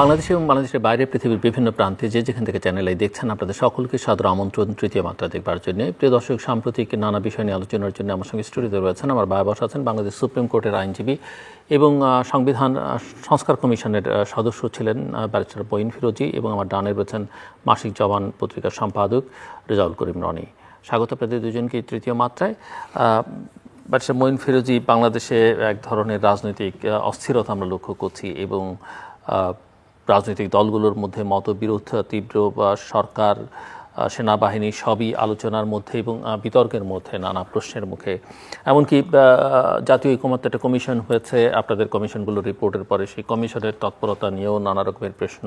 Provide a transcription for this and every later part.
বাংলাদেশে এবং বাংলাদেশের বাইরে পৃথিবীর বিভিন্ন প্রান্তে যে যেখান থেকে চ্যানেল আই দেখছেন আপনাদের সকলকে সাদর আমন্ত্রণ তৃতীয় মাত্রা দেখবার জন্য। প্রিয় দর্শক, সাম্প্রতিক নানা বিষয় নিয়ে আলোচনার জন্য আমার সঙ্গে স্টুডিওতে রয়েছেন আমার ভাই বসা আছেন বাংলাদেশ সুপ্রিম কোর্টের আইনজীবী এবং সংবিধান সংস্কার কমিশনের সদস্য ছিলেন ব্যারিস্টার মঈন ফিরোজী, এবং আমার ডানে রয়েছেন মাসিক জবান পত্রিকার সম্পাদক রেজাউল করিম রনি। স্বাগত আপনাদের দুজনকে তৃতীয় মাত্রায়। ব্যারিস্টার মঈন ফিরোজী, বাংলাদেশে এক ধরনের রাজনৈতিক অস্থিরতা আমরা লক্ষ্য করছি এবং রাজনৈতিক দলগুলোর মধ্যে মতবিরোধ তীব্র, বা সরকার সেনাবাহিনী সবই আলোচনার মধ্যে এবং বিতর্কের মধ্যে, নানা প্রশ্নের মুখে। এমনকি জাতীয় ঐকমত্য একটা কমিশন হয়েছে, আপনাদের কমিশনগুলো রিপোর্টের পরে সেই কমিশনের তৎপরতা নিয়েও নানা রকমের প্রশ্ন।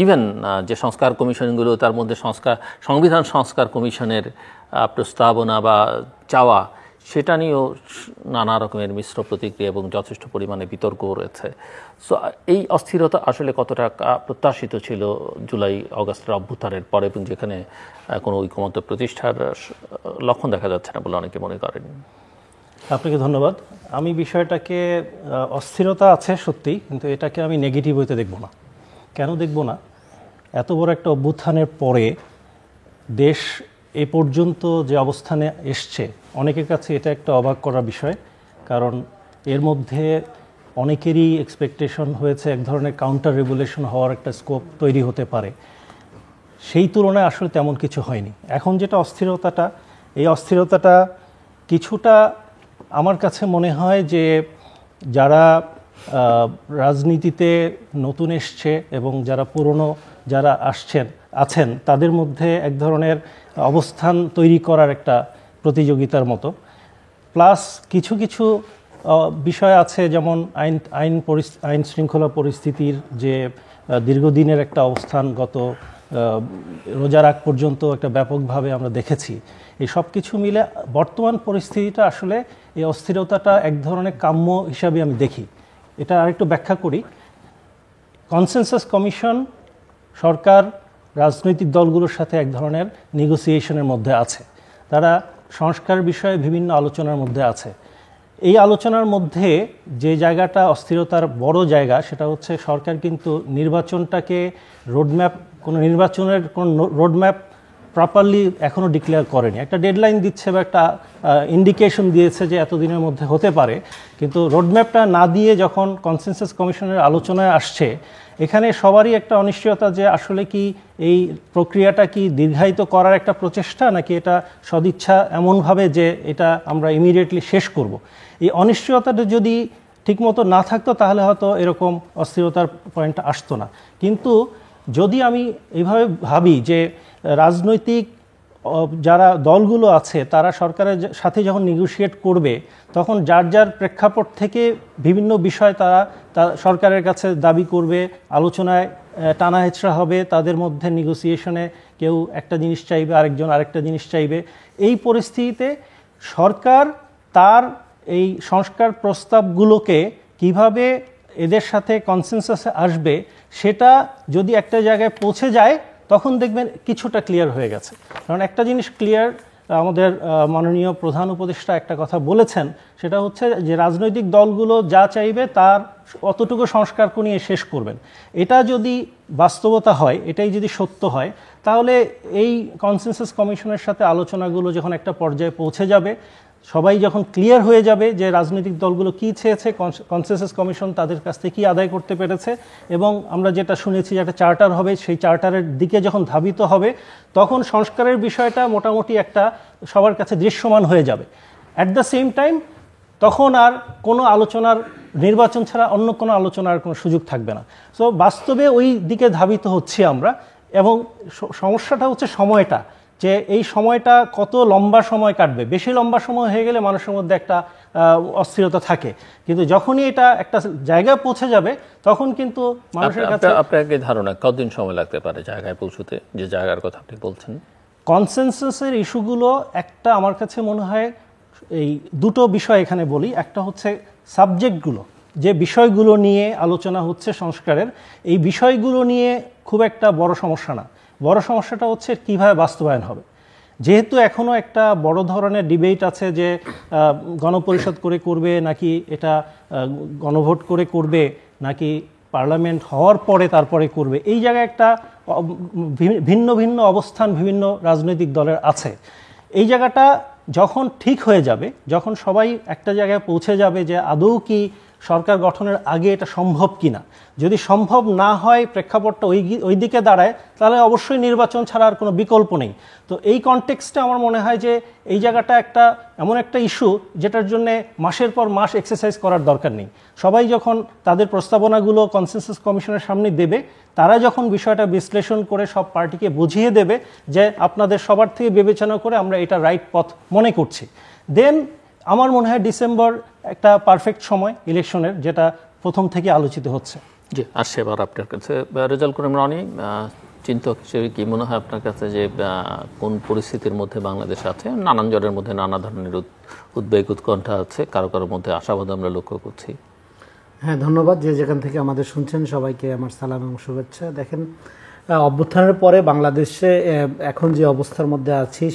ইভেন যে সংস্কার কমিশনগুলো, তার মধ্যে সংবিধান সংস্কার কমিশনের প্রস্তাবনা বা চাওয়া, সেটা নিয়েও নানা রকমের মিশ্র প্রতিক্রিয়া এবং যথেষ্ট পরিমাণে বিতর্ক রয়েছে। সো এই অস্থিরতা আসলে কতটা প্রত্যাশিত ছিল জুলাই অগাস্টের অভ্যুত্থানের পরে, এবং যেখানে কোনো ঐকমত্য প্রতিষ্ঠার লক্ষণ দেখা যাচ্ছে না বলে অনেকে মনে করেন? আপনাকে ধন্যবাদ। আমি বিষয়টাকে অস্থিরতা আছে সত্যি, কিন্তু এটাকে আমি নেগেটিভ হইতে দেখব না। কেন দেখব না? এত বড় একটা অভ্যুত্থানের পরে দেশ এ পর্যন্ত যে অবস্থানে এসছে, অনেকের কাছে এটা একটা অবাক করার বিষয়। কারণ এর মধ্যে অনেকেরই এক্সপেকটেশন হয়েছে এক ধরনের কাউন্টার রেগুলেশন হওয়ার একটা স্কোপ তৈরি হতে পারে। সেই তুলনায় আসলে তেমন কিছু হয়নি। এখন যেটা অস্থিরতাটা, এই অস্থিরতাটা কিছুটা আমার কাছে মনে হয় যে যারা রাজনীতিতে নতুন এসছে এবং যারা পুরনো যারা আছেন তাদের মধ্যে এক ধরনের অবস্থান তৈরি করার একটা প্রতিযোগিতার মতো। প্লাস কিছু কিছু বিষয় আছে, যেমন আইন শৃঙ্খলা পরিস্থিতির যে দীর্ঘদিনের একটা অবস্থান, গত রোজার আগ পর্যন্ত একটা ব্যাপকভাবে আমরা দেখেছি। এই সব কিছু মিলে বর্তমান পরিস্থিতিটা আসলে এই অস্থিরতাটা এক ধরনের কাম্য হিসাবে আমি দেখি। এটা আরেকটু ব্যাখ্যা করি। কনসেনসাস কমিশন, সরকার রাজনৈতিক দলগুলোর সাথে এক ধরনের নেগোসিয়েশনের মধ্যে আছে। তারা সংস্কার বিষয়ে বিভিন্ন আলোচনার মধ্যে আছে। এই আলোচনার মধ্যে যে জায়গাটা অস্থিরতার বড় জায়গা, সেটা হচ্ছে সরকার কিন্তু নির্বাচনটাকে কোনো নির্বাচনের কোনো রোডম্যাপ প্রপারলি এখনও ডিক্লেয়ার করেনি। একটা ডেডলাইন দিচ্ছে বা একটা ইন্ডিকেশন দিয়েছে যে এতদিনের মধ্যে হতে পারে, কিন্তু রোডম্যাপটা না দিয়ে যখন কনসেনসাস কমিশনের আলোচনায় আসছে, এখানে সবারই একটা অনিশ্চয়তা যে আসলে কি এই প্রক্রিয়াটা কি দীর্ঘায়িত করার একটা প্রচেষ্টা, নাকি এটা সদিচ্ছা এমনভাবে যে এটা আমরা ইমিডিয়েটলি শেষ করব। এই অনিশ্চয়তাটা যদি ঠিকমতো না থাকতো তাহলে হয়তো এরকম অস্থিরতার পয়েন্টটা আসতো না। কিন্তু যদি আমি এইভাবে ভাবি যে রাজনৈতিক যারা দলগুলো আছে তারা সরকারের সাথে যখন নেগোশিয়েট করবে, তখন যার যার প্রেক্ষাপট থেকে বিভিন্ন বিষয় তারা সরকারের কাছে দাবি করবে, আলোচনায় টানা হেঁচড়া হবে, তাদের মধ্যে নেগোসিয়েশনে কেউ একটা জিনিস চাইবে, আরেকজন আরেকটা জিনিস চাইবে। এই পরিস্থিতিতে সরকার তার এই সংস্কার প্রস্তাবগুলোকে কিভাবে এদের সাথে কনসেনসাসে আসবে, সেটা যদি একটা জায়গায় পৌঁছে যায় তখন দেখবেন কিছুটা ক্লিয়ার হয়ে গেছে। কারণ একটা জিনিস ক্লিয়ার, আমাদের মাননীয় প্রধান উপদেষ্টা একটা কথা বলেছেন, সেটা হচ্ছে যে রাজনৈতিক দলগুলো যা চাইবে তার অতটুকু সংস্কার নিয়ে শেষ করবেন। এটা যদি বাস্তবতা হয়, এটাই যদি সত্য হয়, তাহলে এই কনসেনসাস কমিশনের সাথে আলোচনাগুলো যখন একটা পর্যায়ে পৌঁছে যাবে, সবাই যখন ক্লিয়ার হয়ে যাবে যে রাজনৈতিক দলগুলো কী চেয়েছে, কনসেনসাস কমিশন তাদের কাছ থেকে কী আদায় করতে পেরেছে, এবং আমরা যেটা শুনেছি যে একটা চার্টার হবে, সেই চার্টারের দিকে যখন ধাবিত হবে, তখন সংস্কারের বিষয়টা মোটামুটি একটা সবার কাছে দৃশ্যমান হয়ে যাবে। অ্যাট দ্য সেম টাইম তখন আর কোনো আলোচনার, নির্বাচন ছাড়া অন্য কোনো আলোচনার কোনো সুযোগ থাকবে না। সো বাস্তবে ওই দিকে ধাবিত হচ্ছি আমরা। এবং সমস্যাটা হচ্ছে সময়টা, যে এই সময়টা কত লম্বা সময় কাটবে। বেশি লম্বা সময় হয়ে গেলে মানুষের মধ্যে একটা অস্থিরতা থাকে, কিন্তু যখনই এটা একটা জায়গায় পৌঁছে যাবে তখন কিন্তু মানুষের কাছে। আপনাকে ধারণা কতদিন সময় লাগতে পারে জায়গায় পৌঁছতে, যে জায়গার কথা আপনি বলছেন? কনসেনসাসের ইস্যুগুলো একটা আমার কাছে মনে হয় এই দুটো বিষয় এখানে বলি। একটা হচ্ছে সাবজেক্টগুলো, যে বিষয়গুলো নিয়ে আলোচনা হচ্ছে সংস্কারের, এই বিষয়গুলো নিয়ে খুব একটা বড় সমস্যা না। বড় সমস্যাটা হচ্ছে কিভাবে বাস্তবায়ন হবে। যেহেতু এখনও একটা বড় ধরনের ডিবেট আছে যে গণপরিষদ করে করবে নাকি এটা গণভোট করে করবে, নাকি পার্লামেন্ট হওয়ার পরে তারপরে করবে, এই জায়গায় একটা ভিন্ন ভিন্ন অবস্থান বিভিন্ন রাজনৈতিক দলের আছে। এই জায়গাটা যখন ঠিক হয়ে যাবে, যখন সবাই একটা জায়গায় পৌঁছে যাবে যে আদৌ কি সরকার গঠনের আগে এটা সম্ভব কিনা, যদি সম্ভব না হয়, প্রেক্ষাপটটা ওই দিকে দাঁড়ায়, তাহলে অবশ্যই নির্বাচন ছাড়া আর কোনো বিকল্প নেই। তো এই কনটেক্সটে আমার মনে হয় যে এই জায়গাটা একটা এমন একটা ইস্যু যেটার জন্য মাসের পর মাস এক্সারসাইজ করার দরকার নেই। সবাই যখন তাদের প্রস্তাবনাগুলো কনসেনসাস কমিশনের সামনে দেবে, তারা যখন বিষয়টা বিশ্লেষণ করে সব পার্টিকে বুঝিয়ে দেবে যে আপনাদের সবার থেকে বিবেচনা করে আমরা এটা রাইট পথ মনে করছি, দেন আমার মনে হয় ডিসেম্বর একটা পারফেক্ট সময় ইলেকশনের, যেটা প্রথম থেকে আলোচিত হচ্ছে। জি, আসছে এবার আপনার কাছে রেজাল্ট করিম রনি, চিন্তক হিসেবে কি মনে হয় আপনার কাছে যে কোন পরিস্থিতির মধ্যে বাংলাদেশ আছে? নানান জনের মধ্যে নানা ধরনের উদ্বেগ উৎকণ্ঠা আছে, কারো কারোর মধ্যে আশাবাদ আমরা লক্ষ্য করছি। হ্যাঁ, ধন্যবাদ। যে যেখান থেকে আমাদের শুনছেন সবাইকে আমার সালাম এবং শুভেচ্ছা। দেখেন, অভ্যুত্থানের পরে বাংলাদেশে এখন যে অবস্থার মধ্যে আছি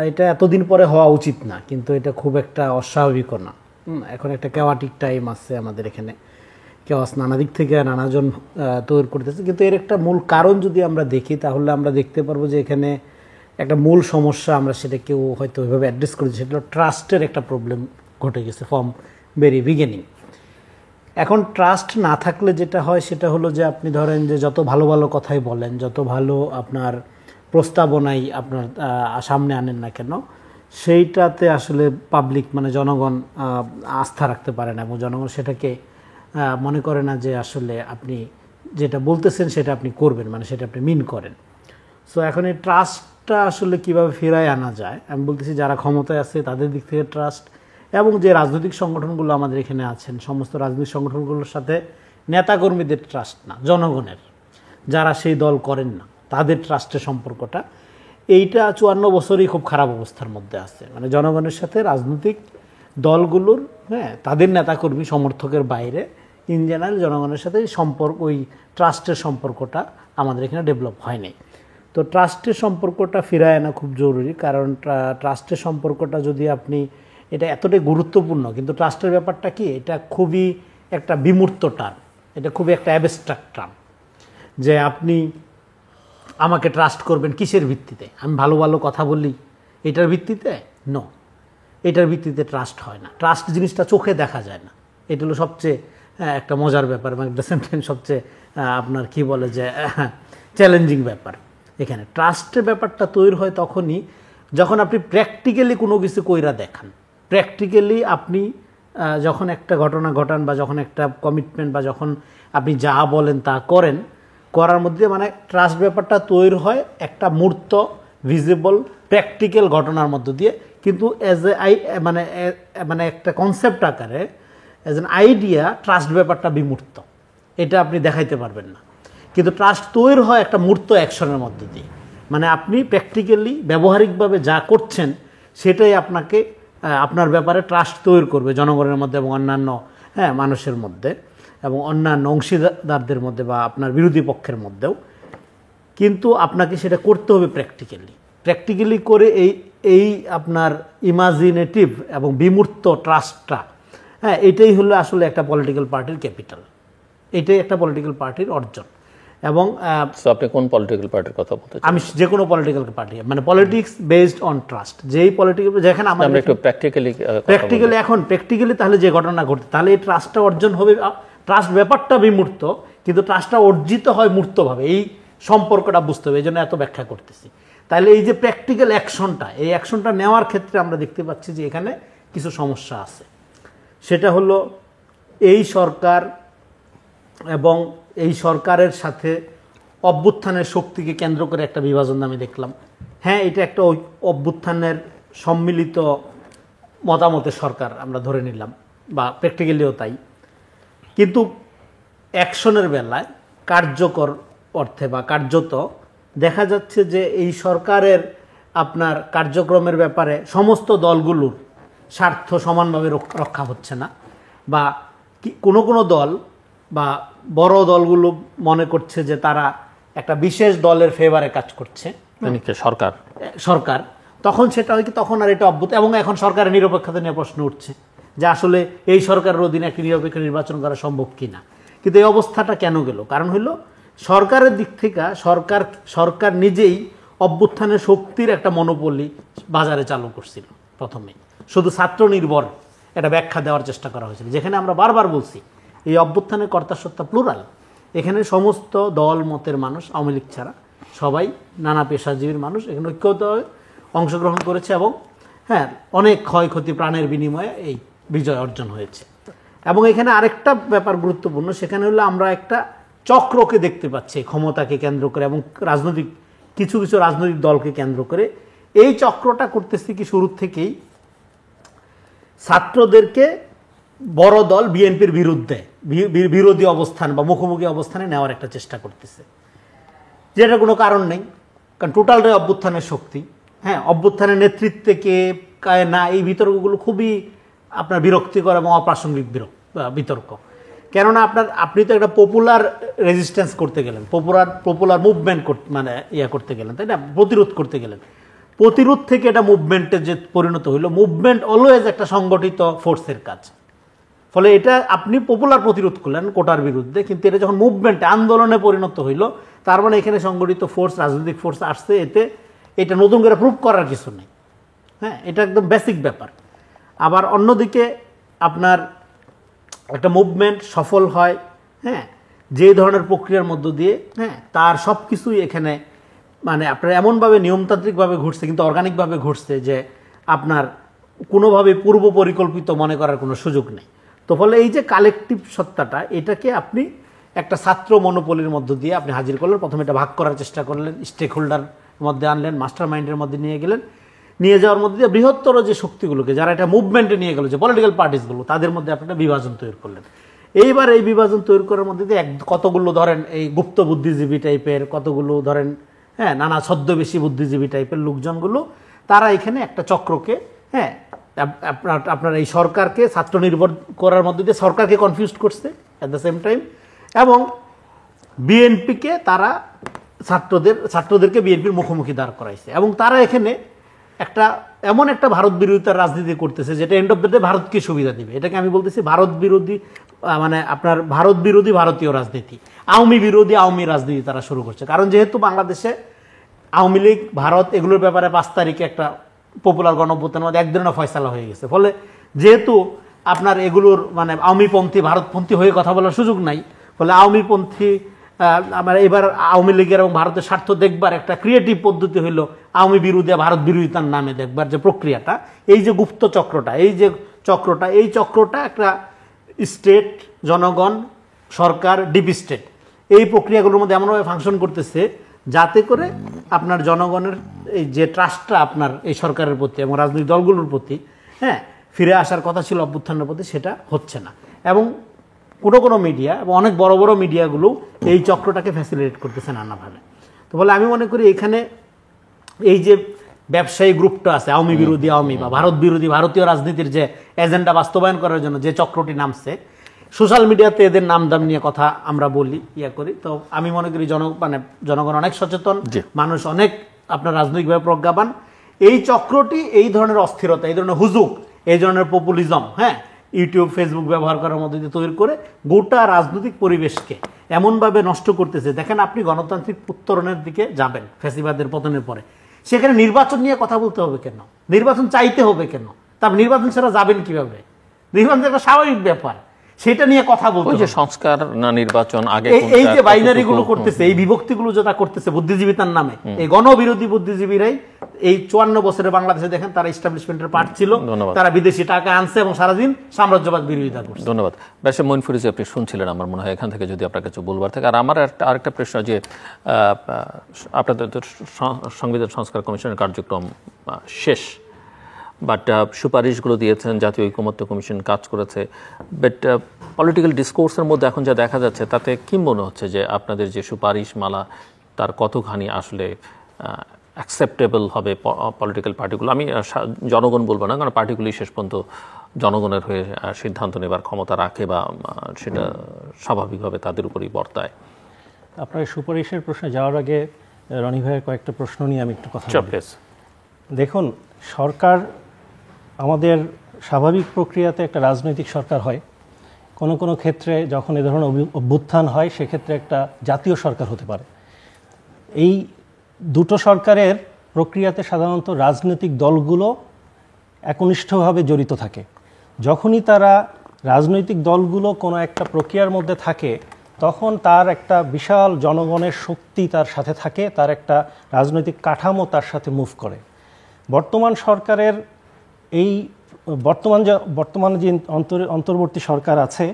এটা এতদিন পরে হওয়া উচিত না, কিন্তু এটা খুব একটা অস্বাভাবিকও না। এখন একটা কেওয়াটিক টাইম আছে আমাদের এখানে, কেওয়াস নানা দিক থেকে নানাজন তৈরি করতেছে। কিন্তু এর একটা মূল কারণ যদি আমরা দেখি, তাহলে আমরা দেখতে পারবো যে এখানে একটা মূল সমস্যা, আমরা সেটা কেউ হয়তো ওইভাবে অ্যাড্রেস করেছি, সেটা হলো ট্রাস্টের একটা প্রবলেম ঘটে গেছে ফ্রম ভেরি বিগিনিং। এখন ট্রাস্ট না থাকলে যেটা হয় সেটা হলো যে আপনি ধরেন যে যত ভালো ভালো কথাই বলেন, যত ভালো আপনার প্রস্তাবনাই আপনার সামনে আনেন না কেন, সেইটাতে আসলে পাবলিক মানে জনগণ আস্থা রাখতে পারে না, এবং জনগণ সেটাকে মনে করে না যে আসলে আপনি যেটা বলতেছেন সেটা আপনি করবেন, মানে সেটা আপনি মিন করেন। সো এখন এই ট্রাস্টটা আসলে কীভাবে ফেরায় আনা যায়, আমি বলতেছি যারা ক্ষমতায় আছে তাদের দিক থেকে ট্রাস্ট, এবং যে রাজনৈতিক সংগঠনগুলো আমাদের এখানে আছেন, সমস্ত রাজনৈতিক সংগঠনগুলোর সাথে নেতাকর্মীদের ট্রাস্ট না, জনগণের, যারা সেই দল করেন না তাদের ট্রাস্টের সম্পর্কটা, এইটা 54 বছরই খুব খারাপ অবস্থার মধ্যে আছে। মানে জনগণের সাথে রাজনৈতিক দলগুলোর, তাদের নেতাকর্মী সমর্থকের বাইরে ইন জেনারেল জনগণের সাথে সম্পর্ক, ওই ট্রাস্টের সম্পর্কটা আমাদের এখানে ডেভেলপ হয়নি। তো ট্রাস্টের সম্পর্কটা ফিরায় আনা খুব জরুরি, কারণ ট্রাস্টের সম্পর্কটা যদি আপনি, এটা এতটাই গুরুত্বপূর্ণ, কিন্তু ট্রাস্টের ব্যাপারটা কি, এটা খুবই একটা বিমূর্ত টার্ম, এটা খুবই একটা অ্যাবস্ট্রাক্ট টার্ম, যে আপনি আমাকে ট্রাস্ট করবেন কিসের ভিত্তিতে? আমি ভালো ভালো কথা বলি এটার ভিত্তিতে? নো, এটার ভিত্তিতে ট্রাস্ট হয় না। ট্রাস্ট জিনিসটা চোখে দেখা যায় না, এটা হলো সবচেয়ে একটা মজার ব্যাপার, এবং দ্য সেম টাইম সবচেয়ে আপনার কি বলে যে চ্যালেঞ্জিং ব্যাপার। এখানে ট্রাস্টের ব্যাপারটা তৈরি হয় তখনই যখন আপনি প্র্যাকটিক্যালি কোনো কিছু কইরা দেখান, প্র্যাকটিক্যালি আপনি যখন একটা ঘটনা ঘটান, বা যখন একটা কমিটমেন্ট, বা যখন আপনি যা বলেন তা করেন, করার মধ্যে মানে ট্রাস্ট ব্যাপারটা তৈরি হয় একটা মূর্ত, ভিজিবল, প্র্যাকটিক্যাল ঘটনার মধ্য দিয়ে। কিন্তু অ্যাজ এ মানে একটা কনসেপ্ট আকারে, অ্যাজ এন আইডিয়া, ট্রাস্ট ব্যাপারটা বিমূর্ত, এটা আপনি দেখাইতে পারবেন না। কিন্তু ট্রাস্ট তৈরি হয় একটা মূর্ত অ্যাকশনের মধ্য দিয়ে, মানে আপনি প্র্যাকটিক্যালি ব্যবহারিকভাবে যা করছেন সেটাই আপনাকে আপনার ব্যাপারে ট্রাস্ট তৈরি করবে জনগণের মধ্যে, এবং অন্যান্য মানুষের মধ্যে, এবং অন্যান্য অংশীদারদের মধ্যে, বা আপনার বিরোধী পক্ষের মধ্যেও। কিন্তু আপনাকে সেটা করতে হবে প্র্যাকটিক্যালি করে এই আপনার ইমাজিনেটিভ এবং বিমূর্ত ট্রাস্টটা, এটাই হলো আসলে একটা পলিটিক্যাল পার্টির ক্যাপিটাল, এটাই একটা পলিটিক্যাল পার্টির অর্জন। এবং আপনি কোন পলিটিক্যাল পার্টির কথা বলতে চান? আমি যে কোনো পলিটিক্যাল পার্টি, মানে পলিটিক্স বেসড অন ট্রাস্ট, যেই পলিটিক্যাল, যেখানে আমরা একটু প্র্যাকটিক্যালি এখন প্র্যাকটিক্যালি তাহলে যে ঘটনা ঘটে, তাহলে এই ট্রাস্টটা অর্জন হবে। ট্রাস্ট ব্যাপারটা বিমূর্ত, কিন্তু ট্রাস্টটা অর্জিত হয় মূর্তভাবে, এই সম্পর্কটা বুঝতে হবে, এই জন্য এত ব্যাখ্যা করতেছি। তাহলে এই যে প্র্যাকটিক্যাল অ্যাকশনটা, এই অ্যাকশনটা নেওয়ার ক্ষেত্রে আমরা দেখতে পাচ্ছি যে এখানে কিছু সমস্যা আছে। সেটা হলো এই সরকার এবং এই সরকারের সাথে অভ্যুত্থানের শক্তিকে কেন্দ্র করে একটা বিভাজন আমি দেখলাম। হ্যাঁ, এটা একটা অভ্যুত্থানের সম্মিলিত মতামতের সরকার আমরা ধরে নিলাম, বা প্র্যাকটিক্যালিও তাই। কিন্তু অ্যাকশনের বেলায় কার্যকর অর্থে বা কার্যত দেখা যাচ্ছে যে এই সরকারের আপনার কার্যক্রমের ব্যাপারে সমস্ত দলগুলোর স্বার্থ সমানভাবে রক্ষা হচ্ছে না, বা কোনো কোনো দল বা বড় দলগুলো মনে করছে যে তারা একটা বিশেষ দলের ফেভারে কাজ করছে, সরকার। তখন সেটা হয় কি, তখন আর এটা অভ্যুত, এবং এখন সরকারের নিরপেক্ষতা নিয়ে প্রশ্ন উঠছে যে আসলে এই সরকারের অধীনে একটি নিরপেক্ষ নির্বাচন করা সম্ভব কিনা। কিন্তু এই অবস্থাটা কেন গেল? কারণ হলো সরকারের দিক থেকে সরকার নিজেই অভ্যুত্থানের শক্তির একটা মনোপলি বাজারে চালু করছিল প্রথমে, শুধু ছাত্র নির্ভর একটা ব্যাখ্যা দেওয়ার চেষ্টা করা হয়েছিল, যেখানে আমরা বারবার বলছি এই অভ্যুত্থানের কর্তাসত্তা প্লুরাল। এখানে সমস্ত দল মতের মানুষ, আওয়ামী লীগ ছাড়া সবাই, নানা পেশাজীবীর মানুষ এখানে ঐক্যবদ্ধভাবে অংশগ্রহণ করেছে এবং হ্যাঁ অনেক ক্ষয়ক্ষতি প্রাণের বিনিময়ে এই বিজয় অর্জন হয়েছে। এবং এখানে আরেকটা ব্যাপার গুরুত্বপূর্ণ, সেখানে হলো আমরা একটা চক্রকে দেখতে পাচ্ছি ক্ষমতাকে কেন্দ্র করে এবং কিছু কিছু রাজনৈতিক দলকে কেন্দ্র করে। এই চক্রটা করতেছে কি শুরু থেকেই ছাত্রদেরকে বড় দল বিএনপির বিরুদ্ধে বিরোধী অবস্থান বা মুখোমুখি অবস্থানে নেওয়ার একটা চেষ্টা করতেছে, যেটা কোনো কারণ নেই, কারণ টোটালটাই অভ্যুত্থানের শক্তি। হ্যাঁ, অভ্যুত্থানের নেতৃত্বে কে না, এই বিতর্কগুলো খুবই আপনার বিরক্তিকর এবং অপ্রাসঙ্গিক বিতর্ক। কেননা আপনি তো একটা পপুলার রেজিস্ট্যান্স করতে গেলেন, পপুলার মুভমেন্ট করতে গেলেন, তাই না, প্রতিরোধ করতে গেলেন। প্রতিরোধ থেকে এটা মুভমেন্টে যে পরিণত হইল, মুভমেন্ট অলওয়েজ একটা সংগঠিত ফোর্সের কাজ। ফলে এটা আপনি পপুলার প্রতিরোধ করলেন কোটার বিরুদ্ধে, কিন্তু এটা যখন মুভমেন্টে আন্দোলনে পরিণত হইল, তার মানে এখানে সংগঠিত ফোর্স, রাজনৈতিক ফোর্স আসছে, এটা নতুন করে প্রুভ করার কিছু নেই। হ্যাঁ, এটা একদম বেসিক ব্যাপার। আবার অন্যদিকে আপনার একটা মুভমেন্ট সফল হয়, হ্যাঁ, যে ধরনের প্রক্রিয়ার মধ্য দিয়ে, হ্যাঁ, তার সব কিছুই এখানে আপনার এমনভাবে নিয়মতান্ত্রিকভাবে ঘটছে, কিন্তু অর্গানিকভাবে ঘটছে যে আপনার কোনোভাবে পূর্ব পরিকল্পিত মনে করার কোনো সুযোগ নেই। তো ফলে এই যে কালেকটিভ সত্তাটা, এটাকে আপনি একটা ছাত্র মনোপলির মধ্য দিয়ে আপনি হাজির করলেন। প্রথমে এটা ভাগ করার চেষ্টা করলেন, স্টেক হোল্ডার মধ্যে আনলেন, মাস্টার মাইন্ডের মধ্যে নিয়ে গেলেন, নিয়ে যাওয়ার মধ্যে দিয়ে বৃহত্তর যে শক্তিগুলোকে, যারা এটা মুভমেন্টে নিয়ে গেল, যে পলিটিক্যাল পার্টিসগুলো, তাদের মধ্যে আপনি একটা বিভাজন তৈরি করলেন। এইবার এই বিভাজন তৈরি করার মধ্যে দিয়ে কতগুলো ধরেন এই গুপ্ত বুদ্ধিজীবী টাইপের, কতগুলো ধরেন হ্যাঁ নানা ছদ্মবেশী বুদ্ধিজীবী টাইপের লোকজনগুলো, তারা এখানে একটা চক্রকে, হ্যাঁ, আপনার এই সরকারকে ছাত্র নির্ভর করার মধ্যে দিয়ে সরকারকে কনফিউজ করছে অ্যাট দ্য সেম টাইম, এবং বিএনপিকে তারা ছাত্রদেরকে বিএনপির মুখোমুখি দাঁড় করাইছে। এবং তারা এখানে এমন একটা ভারত বিরোধিতার রাজনীতি করতেছে, যেটা এন্ড অফ দ্য ডে ভারতকে সুবিধা দিবে। এটাকে আমি বলতেছি ভারত বিরোধী, আপনার ভারত বিরোধী ভারতীয় রাজনীতি, আওয়ামী বিরোধী আওয়ামী রাজনীতি তারা শুরু করছে। কারণ যেহেতু বাংলাদেশে আওয়ামী লীগ, ভারত এগুলোর ব্যাপারে 5 তারিখে একটা পপুলার গণঅভ্যুত্থানের মধ্যে একদিনের ফয়সালা হয়ে গেছে। ফলে যেহেতু আপনার এগুলোর আওয়ামীপন্থী ভারতপন্থী হয়ে কথা বলার সুযোগ নাই, ফলে আওয়ামীপন্থী এবার আওয়ামী লীগের এবং ভারতের স্বার্থ দেখবার একটা ক্রিয়েটিভ পদ্ধতি হইল আওয়ামী বিরোধী ভারত বিরোধিতার নামে দেখবার যে প্রক্রিয়াটা, এই যে গুপ্ত চক্রটা, এই চক্রটা একটা স্টেট, জনগণ, সরকার, ডিপ স্টেট, এই প্রক্রিয়াগুলোর মধ্যে এমনভাবে ফাংশন করতেছে যাতে করে আপনার জনগণের এই যে ট্রাস্টটা আপনার এই সরকারের প্রতি এবং রাজনৈতিক দলগুলোর প্রতি, হ্যাঁ, ফিরে আসার কথা ছিল অভ্যুত্থানের প্রতি, সেটা হচ্ছে না। এবং কোনো মিডিয়া এবং অনেক বড় বড় মিডিয়াগুলো এই চক্রটাকে ফ্যাসিলিটেট করতেছে নানাভাবে। তো বলে আমি মনে করি এখানে এই যে ব্যবসায়ী গ্রুপটা আছে, আওয়ামী বিরোধী আওয়ামী বা ভারত বিরোধী ভারতীয় রাজনীতির যে এজেন্ডা বাস্তবায়ন করার জন্য যে চক্রটি নামছে, সোশ্যাল মিডিয়াতে এদের নাম দাম নিয়ে কথা আমরা বলি, করি। তো আমি মনে করি জনগণ অনেক সচেতন, মানুষ অনেক আপনার রাজনৈতিকভাবে প্রজ্ঞাবান। এই চক্রটি এই ধরনের অস্থিরতা, এই ধরনের হুজুক, এই ধরনের পপুলিজম, হ্যাঁ, ইউটিউব ফেসবুক ব্যবহার করার মধ্যে দিয়ে তৈরি করে গোটা রাজনৈতিক পরিবেশকে এমনভাবে নষ্ট করতেছে। দেখেন, আপনি গণতান্ত্রিক উত্তরণের দিকে যাবেন ফ্যাসিবাদের পতনের পরে, সেখানে নির্বাচন নিয়ে কথা বলতে হবে কেন? নির্বাচন চাইতে হবে কেন? তারপর নির্বাচন ছাড়া যাবেন কিভাবে? নির্বাচন একটা স্বাভাবিক ব্যাপার, সেটা নিয়ে কথা বলতে হবে। সংস্কার না নির্বাচন আগে, এই যে বাইনারি গুলো করতেছে, এই বিভক্তিগুলো যেটা করতেছে বুদ্ধিজীবিতার নামে, এই গণবিরোধী বুদ্ধিজীবীরাই এই 54 বছরে বাংলাদেশে দেখেন তারা এস্টাবলিশমেন্টের পার্ট ছিল, তারা বিদেশি টাকা আনছে এবং সারাদিন সাম্রাজ্যবাদ বিরোধিতা করছে। ধন্যবাদ। বেশ, মইনফুরিজি আপনি শুনছিলেন, আমার মনে হয় এখান থেকে যদি আপনার কিছু বলবার থাকে। আর আমার আরেকটা প্রশ্ন, যে আপনাদের সংবিধান সংস্কার কমিশনের কার্যক্রম শেষ, বাট সুপারিশগুলো দিয়েছেন, জাতীয় ঐকমত্য কমিশন কাজ করেছে, বাট পলিটিক্যাল ডিসকোর্সের মধ্যে এখন যা দেখা যাচ্ছে তাতে কি মনে হচ্ছে যে আপনাদের যে সুপারিশ মালা তার কতখানি আসলে অ্যাকসেপ্টেবল হবে পলিটিক্যাল পার্টিগুলো? আমি জনগণ বলবো না, কারণ পার্টিগুলি শেষ পর্যন্ত জনগণের হয়ে সিদ্ধান্ত নেবার ক্ষমতা রাখে বা সেটা স্বাভাবিকভাবে তাদের উপরই বর্তায়। আপনার সুপারিশের প্রশ্নে যাওয়ার আগে রনি ভাইয়ের কয়েকটা প্রশ্ন নিয়ে আমি একটু কথা বলি। দেখুন, সরকার আমাদের স্বাভাবিক প্রক্রিয়াতে একটা রাজনৈতিক সরকার হয় কোনো কোনো ক্ষেত্রে যখন এ ধরনের অভ্যুত্থান হয় সেক্ষেত্রে একটা জাতীয় সরকার হতে পারে। এই দুটো সরকারের প্রক্রিয়াতে সাধারণত রাজনৈতিক দলগুলো একনিষ্ঠভাবে জড়িত থাকে। যখনই তারা রাজনৈতিক দলগুলো কোনো একটা প্রক্রিয়ার মধ্যে থাকে তখন তার একটা বিশাল জনগণের শক্তি তার সাথে থাকে, তার একটা রাজনৈতিক কাঠামো তার সাথে মুভ করে। বর্তমান সরকারের এই বর্তমান যে অন্তর্বর্তী সরকার আছে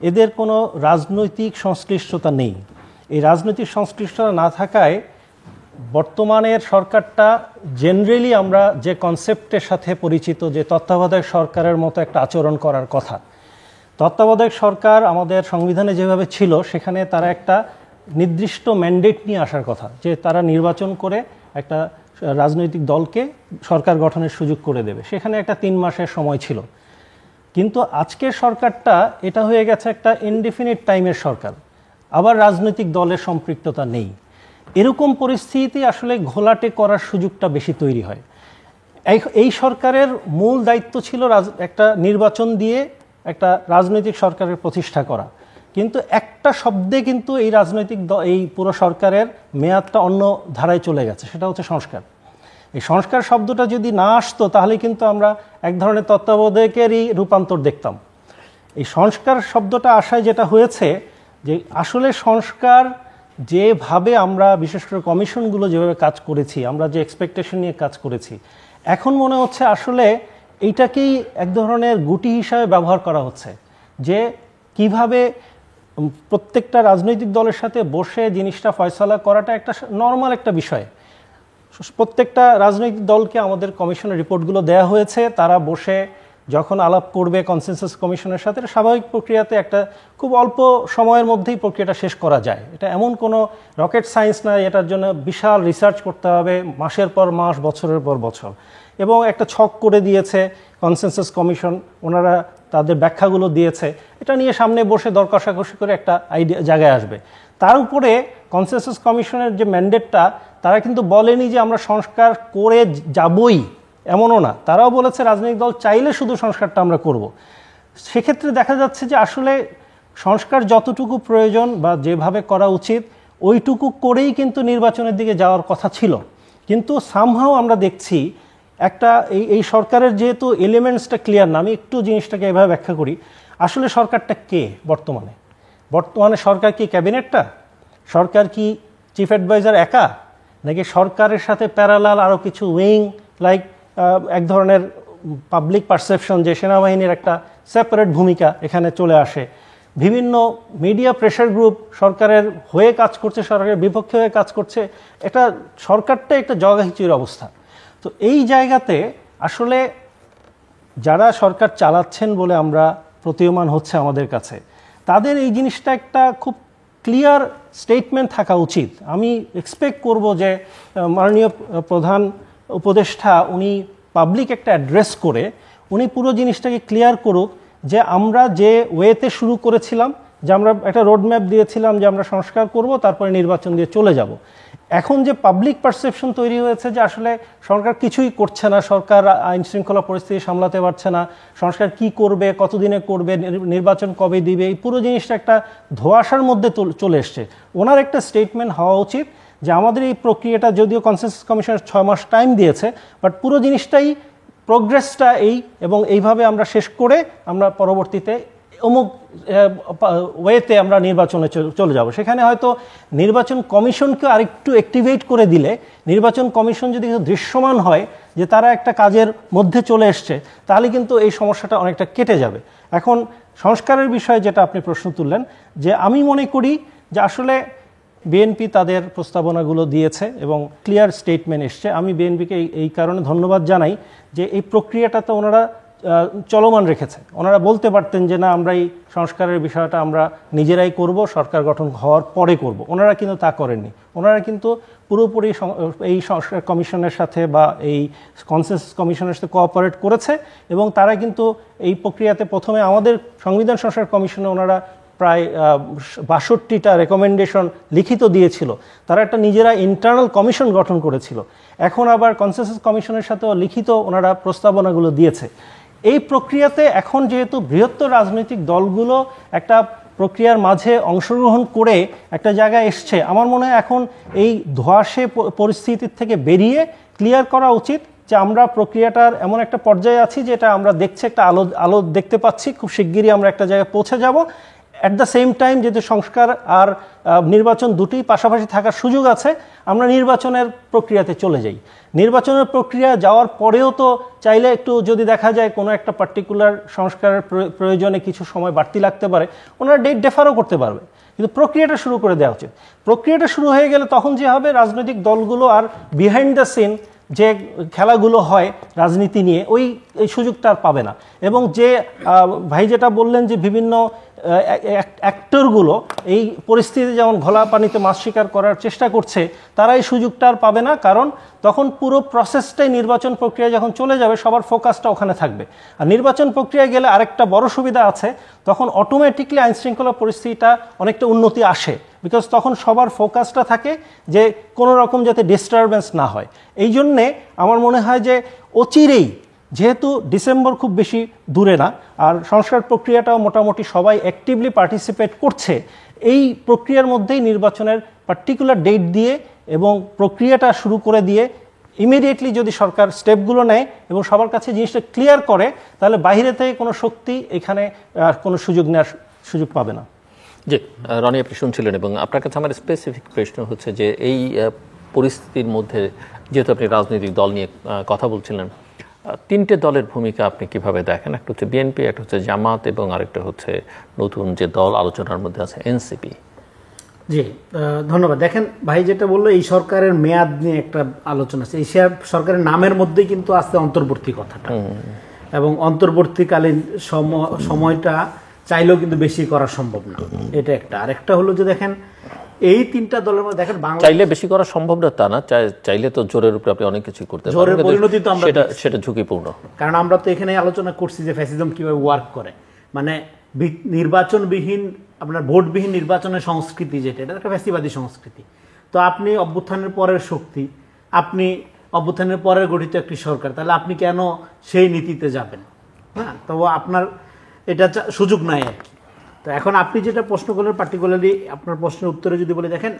এদের কোনো রাজনৈতিক সংশ্লিষ্টতা নেই। এই রাজনৈতিক সংশ্লিষ্টতা না থাকায় বর্তমানের সরকারটা জেনারেলি আমরা যে কনসেপ্টের সাথে পরিচিত যে তত্ত্বাবধায়ক সরকারের মতো একটা আচরণ করার কথা। তত্ত্বাবধায়ক সরকার আমাদের সংবিধানে যেভাবে ছিল সেখানে তারা একটা নির্দিষ্ট ম্যান্ডেট নিয়ে আসার কথা, যে তারা নির্বাচন করে একটা রাজনৈতিক দলকে সরকার গঠনের সুযোগ করে দেবে। সেখানে একটা 3 মাসের সময় ছিল। কিন্তু আজকের সরকারটা এটা হয়ে গেছে একটা ইনডিফিনিট টাইমের সরকার, আবার রাজনৈতিক দলের সম্পৃক্ততা নেই। এরকম পরিস্থিতি আসলে ঘোলাটে করার সুযোগটা বেশি তৈরি হয়। এই সরকারের মূল দায়িত্ব ছিল একটা নির্বাচন দিয়ে একটা রাজনৈতিক সরকারের প্রতিষ্ঠা করা, কিন্তু একটা শব্দে কিন্তু এই পুরো সরকারের মেয়াদটা অন্য ধারায় চলে গেছে, সেটা হচ্ছে সংস্কার। এই সংস্কার শব্দটা যদি না আসতো তাহলে কিন্তু আমরা এক ধরনের তত্ত্বাবধায়কেরই রূপান্তর দেখতাম। এই সংস্কার শব্দটা আসায় যেটা হয়েছে যে আসলে সংস্কার যেভাবে আমরা বিশেষ করে কমিশনগুলো যেভাবে কাজ করেছি, আমরা যে এক্সপেকটেশন নিয়ে কাজ করেছি, এখন মনে হচ্ছে আসলে এইটাকেই এক ধরনের গুটি হিসাবে ব্যবহার করা হচ্ছে, যে কিভাবে প্রত্যেকটা রাজনৈতিক দলের সাথে বসে জিনিসটা ফয়সালা করাটা একটা নর্মাল একটা বিষয়। প্রত্যেকটা রাজনৈতিক দলকে আমাদের কমিশনের রিপোর্টগুলো দেয়া হয়েছে, তারা বসে যখন আলাপ করবে কনসেনসাস কমিশনের সাথে, স্বাভাবিক প্রক্রিয়াতে একটা খুব অল্প সময়ের মধ্যেই প্রক্রিয়াটা শেষ করা যায়। এটা এমন কোনো রকেট সায়েন্স না, এটার জন্য বিশাল রিসার্চ করতে হবে মাসের পর মাস, বছরের পর বছর। এবং একটা ছক করে দিয়েছে কনসেনসাস কমিশন, ওনারা তাদের ব্যাখ্যাগুলো দিয়েছে, এটা নিয়ে সামনে বসে দর কষাকষি করে একটা জায়গায় আসবে। তার উপরে কনসেনসাস কমিশনের যে ম্যান্ডেটটা, তারা কিন্তু বলেনি যে আমরা সংস্কার করে যাবই, এমনও না। তারাও বলেছে রাজনৈতিক দল চাইলে শুধু সংস্কারটা আমরা করব। সেক্ষেত্রে দেখা যাচ্ছে যে আসলে সংস্কার যতটুকু প্রয়োজন বা যেভাবে করা উচিত ওইটুকু করেই কিন্তু নির্বাচনের দিকে যাওয়ার কথা ছিল। কিন্তু সামহাও আমরা দেখছি একটা এই সরকারের যেহেতু এলিমেন্টসটা ক্লিয়ার না, আমি একটু জিনিসটাকে এভাবে ব্যাখ্যা করি। আসলে সরকারটা কে বর্তমানে সরকার কি ক্যাবিনেটটা? সরকার কি চিফ অ্যাডভাইজার একা? নাকি সরকারের সাথে প্যারালাল আরও কিছু উইং, লাইক এক ধরনের পাবলিক পারসেপশন যে সেনাবাহিনীর একটা সেপারেট ভূমিকা এখানে চলে আসে। বিভিন্ন মিডিয়া প্রেশার গ্রুপ সরকারের হয়ে কাজ করছে, সরকারের বিপক্ষে হয়ে কাজ করছে। এটা সরকারটা একটা জগাখিচুড়ির অবস্থা। তো এই জায়গাতে আসলে যারা সরকার চালাচ্ছেন বলে আমরা প্রতীয়মান হচ্ছে আমাদের কাছে, তাদের এই জিনিসটা একটা খুব ক্লিয়ার স্টেটমেন্ট থাকা উচিত। আমি এক্সপেক্ট করব যে মাননীয় প্রধান উপদেষ্টা উনি পাবলিক একটা অ্যাড্রেস করে উনি পুরো জিনিসটাকে ক্লিয়ার করুক যে আমরা যে ওয়েতে শুরু করেছিলাম, যে আমরা একটা রোডম্যাপ দিয়েছিলাম যে আমরা সংস্কার করব, তারপরে নির্বাচন দিয়ে চলে যাব। এখন যে পাবলিক পারসেপশন তৈরি হয়েছে যে আসলে সরকার কিছুই করছে না, সরকার আইন শৃঙ্খলা পরিস্থিতি সামলাতে পারছে না, সংস্কার কি করবে, কতদিনে করবে, নির্বাচন কবে দিবে, এই পুরো জিনিসটা একটা ধোঁয়াশার মধ্যে চলে এসছে। ওনার একটা স্টেটমেন্ট হওয়া উচিত যে আমাদের এই প্রক্রিয়াটা, যদিও কনসেনসাস কমিশনের 6 মাস টাইম দিয়েছে, বাট পুরো জিনিসটাই প্রোগ্রেসটা এবং এইভাবে আমরা শেষ করে আমরা পরবর্তীতে অমুক ওয়েতে আমরা নির্বাচনে চলে যাব। সেখানে হয়তো নির্বাচন কমিশনকে আরেকটু অ্যাক্টিভেট করে দিলে, নির্বাচন কমিশন যদি দৃশ্যমান হয় যে তারা একটা কাজের মধ্যে চলে এসছে, তাহলে কিন্তু এই সমস্যাটা অনেকটা কেটে যাবে। এখন সংস্কারের বিষয়ে যেটা আপনি প্রশ্ন তুললেন, যে আমি মনে করি যে আসলে বিএনপি তাদের প্রস্তাবনাগুলো দিয়েছে এবং ক্লিয়ার স্টেটমেন্ট এসছে। আমি বিএনপিকে এই কারণে ধন্যবাদ জানাই যে এই প্রক্রিয়াটাতে ওনারা চলমান রেখেছে। ওনারা বলতে পারতেন যে না, আমরা এই সংস্কারের বিষয়টা আমরা নিজেরাই করব, সরকার গঠন হওয়ার পরে করব। ওনারা কিন্তু তা করেননি। ওনারা কিন্তু পুরোপুরি এই সংস্কার কমিশনের সাথে বা এই কনসেনসাস কমিশনের সাথে কোঅপারেট করেছে এবং তারা কিন্তু এই প্রক্রিয়াতে প্রথমে আমাদের সংবিধান সংস্কার কমিশনে ওনারা প্রায় ৬২টা রেকমেন্ডেশন লিখিত দিয়েছিল। তারা একটা নিজেরা ইন্টারনাল কমিশন গঠন করেছিল। এখন আবার কনসেনসাস কমিশনের সাথেও লিখিত ওনারা প্রস্তাবনাগুলো দিয়েছে। এই প্রক্রিয়াতে এখন যেহেতু বৃহত্তর রাজনৈতিক দলগুলো একটা প্রক্রিয়ার মাঝে অংশগ্রহণ করে একটা জায়গায় এসছে, আমার মনে হয় এখন এই ধোঁয়াশে পরিস্থিতির থেকে বেরিয়ে ক্লিয়ার করা উচিত যে আমরা প্রক্রিয়াটার এমন একটা পর্যায়ে আছি যেটা আমরা দেখছি, একটা আলো দেখতে পাচ্ছি, খুব শিগগিরই আমরা একটা জায়গায় পৌঁছে যাব। অ্যাট দ্য সেম টাইম যেহেতু সংস্কার আর নির্বাচন দুটোই পাশাপাশি থাকার সুযোগ আছে, আমরা নির্বাচনের প্রক্রিয়াতে চলে যাই। নির্বাচনের প্রক্রিয়া যাওয়ার পরেও তো চাইলে একটু যদি দেখা যায় কোনো একটা পার্টিকুলার সংস্কারের প্রয়োজনে কিছু সময় বাড়তি লাগতে পারে, ওনারা ডেট ডেফারও করতে পারবে, কিন্তু প্রক্রিয়াটা শুরু করে দেওয়া উচিত। প্রক্রিয়াটা শুরু হয়ে গেলে তখন যে হবে, রাজনৈতিক দলগুলো আর বিহাইন্ড দ্য সিন যে খেলাগুলো হয় রাজনীতি নিয়ে এই সুযোগটা আর পাবে না। এবং যে ভাই যেটা বললেন যে বিভিন্ন অ্যাক্টরগুলো এই পরিস্থিতি যেমন ঘোলা পানিতে মাছ শিকার করার চেষ্টা করছে, তারা এই সুযোগটা আর পাবে না, কারণ তখন পুরো প্রসেসটাই নির্বাচন প্রক্রিয়া যখন চলে যাবে সবার ফোকাসটা ওখানে থাকবে। আর নির্বাচন প্রক্রিয়ায় গেলে আরেকটা বড় সুবিধা আছে, তখন অটোমেটিকলি আইনশৃঙ্খলা পরিস্থিতিটা অনেকটা উন্নতি আসে, বিকজ তখন সবার ফোকাসটা থাকে যে কোনো রকম যাতে ডিস্টারবেন্স না হয়। এই জন্যে আমার মনে হয় যে অচিরেই, যেহেতু ডিসেম্বর খুব বেশি দূরে না, আর সংস্কার প্রক্রিয়াটাও মোটামুটি সবাই অ্যাক্টিভলি পার্টিসিপেট করছে, এই প্রক্রিয়ার মধ্যেই নির্বাচনের পার্টিকুলার ডেট দিয়ে এবং প্রক্রিয়াটা শুরু করে দিয়ে ইমিডিয়েটলি যদি সরকার স্টেপগুলো নেয় এবং সবার কাছে জিনিসটা ক্লিয়ার করে, তাহলে বাইরে থেকে কোনো শক্তি এখানে কোনো সুযোগ নেওয়ার সুযোগ পাবে না। জি, রনি আপনি শুনছিলেন, এবং আপনার কাছে আমার স্পেসিফিক প্রশ্ন হচ্ছে যে এই পরিস্থিতির মধ্যে যেহেতু আপনি রাজনৈতিক দল নিয়ে কথা বলছিলেন, তিনটে দলের ভূমিকা আপনি কিভাবে দেখেন? একটা হচ্ছে বিএনপি, একটা হচ্ছে জামাত, এবং আরেকটা হচ্ছে নতুন যে দল আলোচনার মধ্যে আছে এনসিপি। জি, ধন্যবাদ। দেখেন ভাই যেটা বললো, এই সরকারের মেয়াদ নিয়ে একটা আলোচনা আছে। এই সরকারের নামের মধ্যেই কিন্তু আছে অন্তর্বর্তী কথাটা, এবং অন্তর্বর্তীকালীন সময়টা চাইলেও কিন্তু বেশি করা সম্ভব না, এটা একটা। আরেকটা হলো যে দেখেন এই তিনটা দলের মধ্যে দেখেন চাইলে বেশি করা সম্ভব না তা না, চাইলে তো জোরের উপরে আপনি অনেক কিছু করতে পারেন, জোরের পরিণতি তো আমরা সেটা ঝুঁকিপূর্ণ। কারণ আমরা তো এখানে আলোচনা করছি যে ফ্যাসিজম কিভাবে ওয়ার্ক করে, মানে নির্বাচনবিহীন, আপনার ভোটবিহীন নির্বাচনের সংস্কৃতি যেটা, এটা একটা ফ্যাসিবাদী সংস্কৃতি। তো আপনি অভ্যুত্থানের পরের শক্তি, আপনি অভ্যুত্থানের পরের গঠিত একটি সরকার, তাহলে আপনি কেন সেই নীতিতে যাবেন? হ্যাঁ, তো আপনার এটা সুযোগ নাই আর কি। তো এখন আপনি যেটা প্রশ্ন করলেন, পার্টিকুলারলি আপনার প্রশ্নের উত্তরে যদি বলে, দেখেন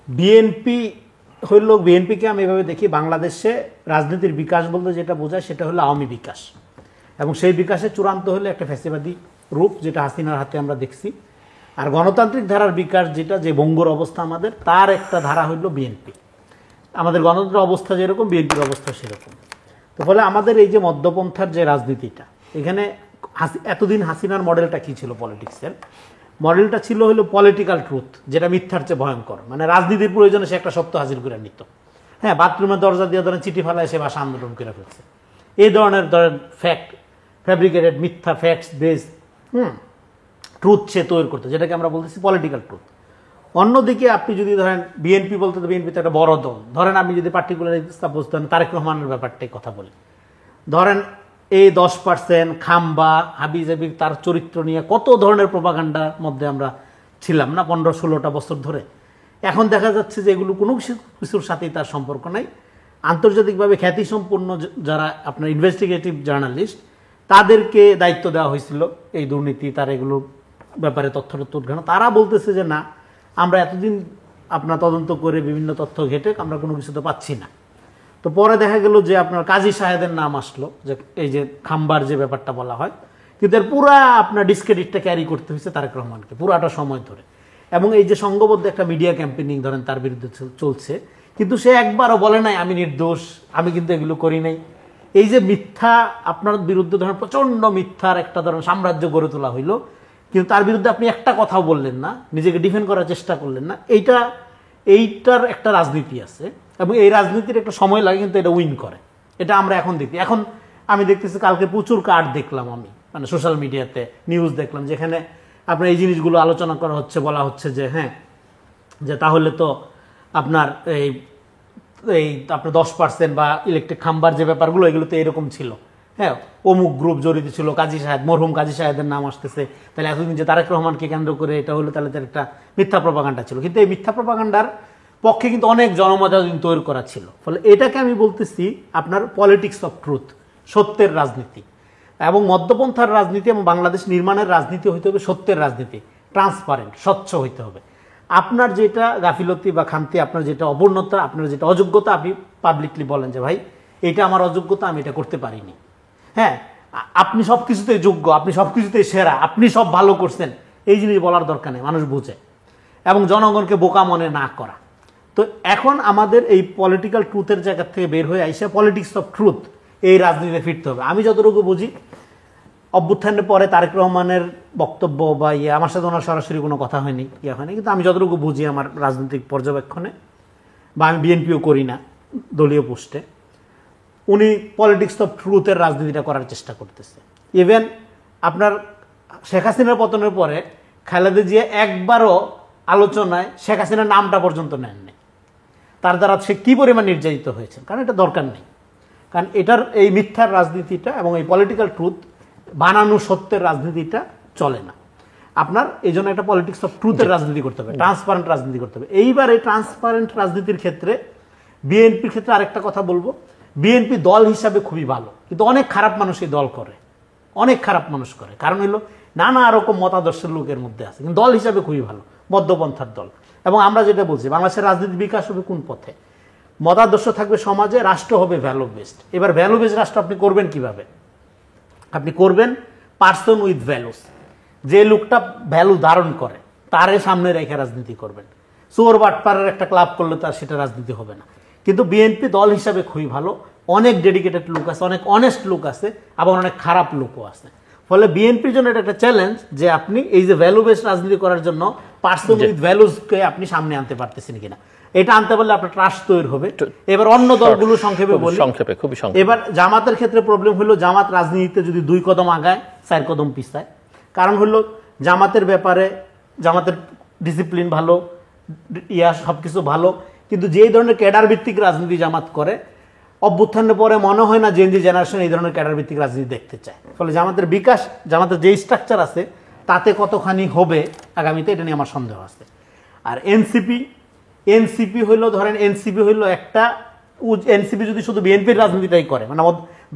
বিএনপি হইল, বিএনপিকে আমি এভাবে দেখি, বাংলাদেশে রাজনীতির বিকাশ বলতে যেটা বোঝায় সেটা হলো আওয়ামী বিকাশ, এবং সেই বিকাশে চূড়ান্ত হলো একটা ফ্যাসিবাদী রূপ, যেটা হাসিনার হাতে আমরা দেখছি। আর গণতান্ত্রিক ধারার বিকাশ যেটা, যে বঙ্গর অবস্থা আমাদের, তার একটা ধারা হইল বিএনপি। আমাদের গণতন্ত্রের অবস্থা যেরকম, বিএনপির অবস্থা সেরকম। তো ফলে আমাদের এই যে মধ্যপন্থার যে রাজনীতিটা, এখানে এতদিন হাসিনার মডেলটা কি ছিল? পলিটিক্সের মডেলটা ছিল হলো পলিটিক্যাল ট্রুথ, যেটা মিথ্যার চেয়ে ভয়ঙ্কর। মানে রাজনীতির প্রয়োজনে সে একটা সত্য হাজির করে নিত। হ্যাঁ, বাথরুমের দরজা দিয়ে ধরেন চিঠি ফেলায় সে ভাষা আন্দোলন করে ফেলছে, এই ধরনের ধরেন ফ্যাব্রিকেটেড মিথ্যা ফ্যাক্টস বেস ট্রুথ সে তৈরি করতে, যেটাকে আমরা বলতেছি পলিটিক্যাল ট্রুথ। অন্যদিকে আপনি যদি ধরেন বিএনপি বলতে, তো বিএনপি তো একটা বড় দল। ধরেন আমি যদি পার্টিকুলার সাপোজ ধরেন তারেক রহমানের ব্যাপারটাই কথা বলি, ধরেন এই 10% খাম্বা হাবিজাবি তার চরিত্র নিয়ে কত ধরনের প্রোপাগান্ডার মধ্যে আমরা ছিলাম না 15-16টা বছর ধরে। এখন দেখা যাচ্ছে যে এগুলো কোনো কিছুর সাথেই তার সম্পর্ক নাই। আন্তর্জাতিকভাবে খ্যাতিসম্পন্ন যারা আপনার ইনভেস্টিগেটিভ জার্নালিস্ট, তাদেরকে দায়িত্ব দেওয়া হয়েছিল এই দুর্নীতি, তার এগুলো ব্যাপারে তথ্য উদ্ঘাটন। তারা বলতেছে যে না, আমরা এতদিন আপনার তদন্ত করে বিভিন্ন তথ্য ঘেটে আমরা কোনো কিছু তো পাচ্ছি না। তো পরে দেখা গেল যে আপনার কাজী সাহেদের নাম আসলো, যে এই যে খাম্বার যে ব্যাপারটা বলা হয়, কিন্তু এর পুরা আপনার ডিসক্রেডিটটা ক্যারি করতে হয়েছে তারেক রহমানকে পুরাটা সময় ধরে। এবং এই যে সংঘবদ্ধ একটা মিডিয়া ক্যাম্পেইনিং ধরেন তার বিরুদ্ধে চলছে, কিন্তু সে একবারও বলে নাই আমি নির্দোষ, আমি কিন্তু এগুলো করি নাই। এই যে মিথ্যা আপনার বিরুদ্ধে ধরেন প্রচন্ড মিথ্যার একটা ধরেন সাম্রাজ্য গড়ে তোলা হইলো, কিন্তু তার বিরুদ্ধে আপনি একটা কথাও বললেন না, নিজেকে ডিফেন্ড করার চেষ্টা করলেন না। এইটার একটা রাজনীতি আছে, এবং এই রাজনীতির একটা সময় লাগে, কিন্তু এটা উইন করে। এটা আমরা এখন দেখি। এখন আমি দেখতেছি, কালকে প্রচুর কার্ড দেখলাম আমি, মানে সোশ্যাল মিডিয়াতে নিউজ দেখলাম, যেখানে আপনার এই জিনিসগুলো আলোচনা করা হচ্ছে, বলা হচ্ছে যে হ্যাঁ, যে তাহলে তো আপনার এই আপনার 10% বা ইলেকট্রিক খাম্বার যে ব্যাপারগুলো, এগুলো তো এরকম ছিল। হ্যাঁ, অমুক গ্রুপ জড়িত ছিল, কাজী সাহেব, মরহুম কাজী সাহেবের নাম আসতেছে, তাহলে এতদিন যে তারেক রহমানকে কেন্দ্র করে এটা হলো, তাহলে তার একটা মিথ্যা প্রপাগান্ডা ছিল। কিন্তু এই মিথ্যা প্রপাগান্ডার পক্ষে কিন্তু অনেক জনমতায়ন তৈরি করা ছিল। ফলে এটাকে আমি বলতেছি আপনার পলিটিক্স অফ ট্রুথ, সত্যের রাজনীতি। এবং মধ্যপন্থার রাজনীতি এবং বাংলাদেশ নির্মাণের রাজনীতি হইতে হবে সত্যের রাজনীতি, ট্রান্সপারেন্ট, স্বচ্ছ হইতে হবে। আপনার যেটা গাফিলতি বা খামতি, আপনার যেটা অপূর্ণতা, আপনার যেটা অযোগ্যতা, আপনি পাবলিকলি বলেন যে ভাই এটা আমার অযোগ্যতা, আমি এটা করতে পারিনি। হ্যাঁ, আপনি সব কিছুতেই যোগ্য, আপনি সব কিছুতেই সেরা, আপনি সব ভালো করছেন, এই জিনিস বলার দরকার নেই, মানুষ বুঝে। এবং জনগণকে বোকা মনে না করা। তো এখন আমাদের এই পলিটিক্যাল ট্রুথের জায়গা থেকে বের হয়ে আইসে পলিটিক্স অফ ট্রুথ, এই রাজনীতিতে ফিরতে হবে। আমি যতটুকু বুঝি অভ্যুত্থানের পরে তারেক রহমানের বক্তব্য বা আমার সাথে ওনার সরাসরি কোনো কথা হয়নি, হয়নি, কিন্তু আমি যতটুকু বুঝি আমার রাজনৈতিক পর্যবেক্ষণে, বা আমি বিএনপিও করি না দলীয় পোস্টে, উনি পলিটিক্স অফ ট্রুথের রাজনীতিটা করার চেষ্টা করতেছে। ইভেন আপনার শেখ হাসিনার পতনের পরে খালেদা জিয়া একবারও আলোচনায় শেখ হাসিনার নামটা পর্যন্ত নেননি। তার দ্বারা সে কী পরিমাণ নির্যাতিত হয়েছে, কারণ এটা দরকার নেই। কারণ এটার এই মিথ্যার রাজনীতিটা এবং এই পলিটিক্যাল ট্রুথ বানানো সত্যের রাজনীতিটা চলে না। আপনার এই জন্য একটা পলিটিক্স অফ ট্রুথের রাজনীতি করতে হবে, ট্রান্সপারেন্ট রাজনীতি করতে হবে। এইবার এই ট্রান্সপারেন্ট রাজনীতির ক্ষেত্রে বিএনপির ক্ষেত্রে আরেকটা কথা বলবো, বিএনপি দল হিসাবে খুবই ভালো, কিন্তু অনেক খারাপ মানুষ এই দল করে, অনেক খারাপ মানুষ করে। কারণ হলো নানা রকম মতাদর্শের লোকের মধ্যে আছে, কিন্তু দল হিসাবে খুবই ভালো, মধ্যপন্থার দল। এবং আমরা যেটা বলছি, বাংলাদেশের রাজনীতি বিকাশ হবে কোন পথে? মতাদর্শ থাকবে সমাজে, রাষ্ট্র হবে ভ্যালু বেসড। এবার ভ্যালু বেসড রাষ্ট্র আপনি করবেন কিভাবে? আপনি করবেন পার্সন উইথ ভ্যালুস, যে লোকটা ভ্যালু ধারণ করে তারে সামনে রেখে রাজনীতি করবেন। চোর বাটপাড়ার একটা ক্লাব করলে তার সেটা রাজনীতি হবে না। কিন্তু বিএনপি দল হিসাবে খুবই ভালো, অনেক ডেডিকেটেড লোক আছে, অনেক অনেস্ট লোক আছে, আবার অনেক খারাপ লোকও আছে। ফলে বিএনপির জন্য এটা একটা চ্যালেঞ্জ যে আপনি এই যে ভ্যালু বেসড রাজনীতি করার জন্য পার্সন উইথ ভ্যালুসকে আপনি সামনে আনতে পারতেছেন কিনা, এটা আনতে পারলে আপনার ট্রাস্ট তৈরি হবে। এবার অন্য দলগুলো সংক্ষেপে বলি, খুবই সংক্ষেপে। এবার জামাতের ক্ষেত্রে প্রবলেম হলো, জামাত রাজনীতিতে যদি 2 কদম আগায় 4 কদম পিছায়। কারণ হলো জামাতের ব্যাপারে, জামাতের ডিসিপ্লিন ভালো, সবকিছু ভালো, কিন্তু যেই ধরনের ক্যাডার ভিত্তিক রাজনীতি জামাত করে, অভ্যুত্থানের পরে মনে হয় না জেনজি জেনারেশন এই ধরনের ক্যাডার ভিত্তিক রাজনীতি দেখতে চায়। ফলে জামাতের বিকাশ, জামাতের যেই স্ট্রাকচার আছে তাতে কতখানি হবে আগামীতে, এটা নিয়ে আমার সন্দেহ আছে। আর এনসিপি হইলো, ধরেন এনসিপি হইলো একটা, এনসিপি যদি শুধু বিএনপির রাজনীতিটাই করে, মানে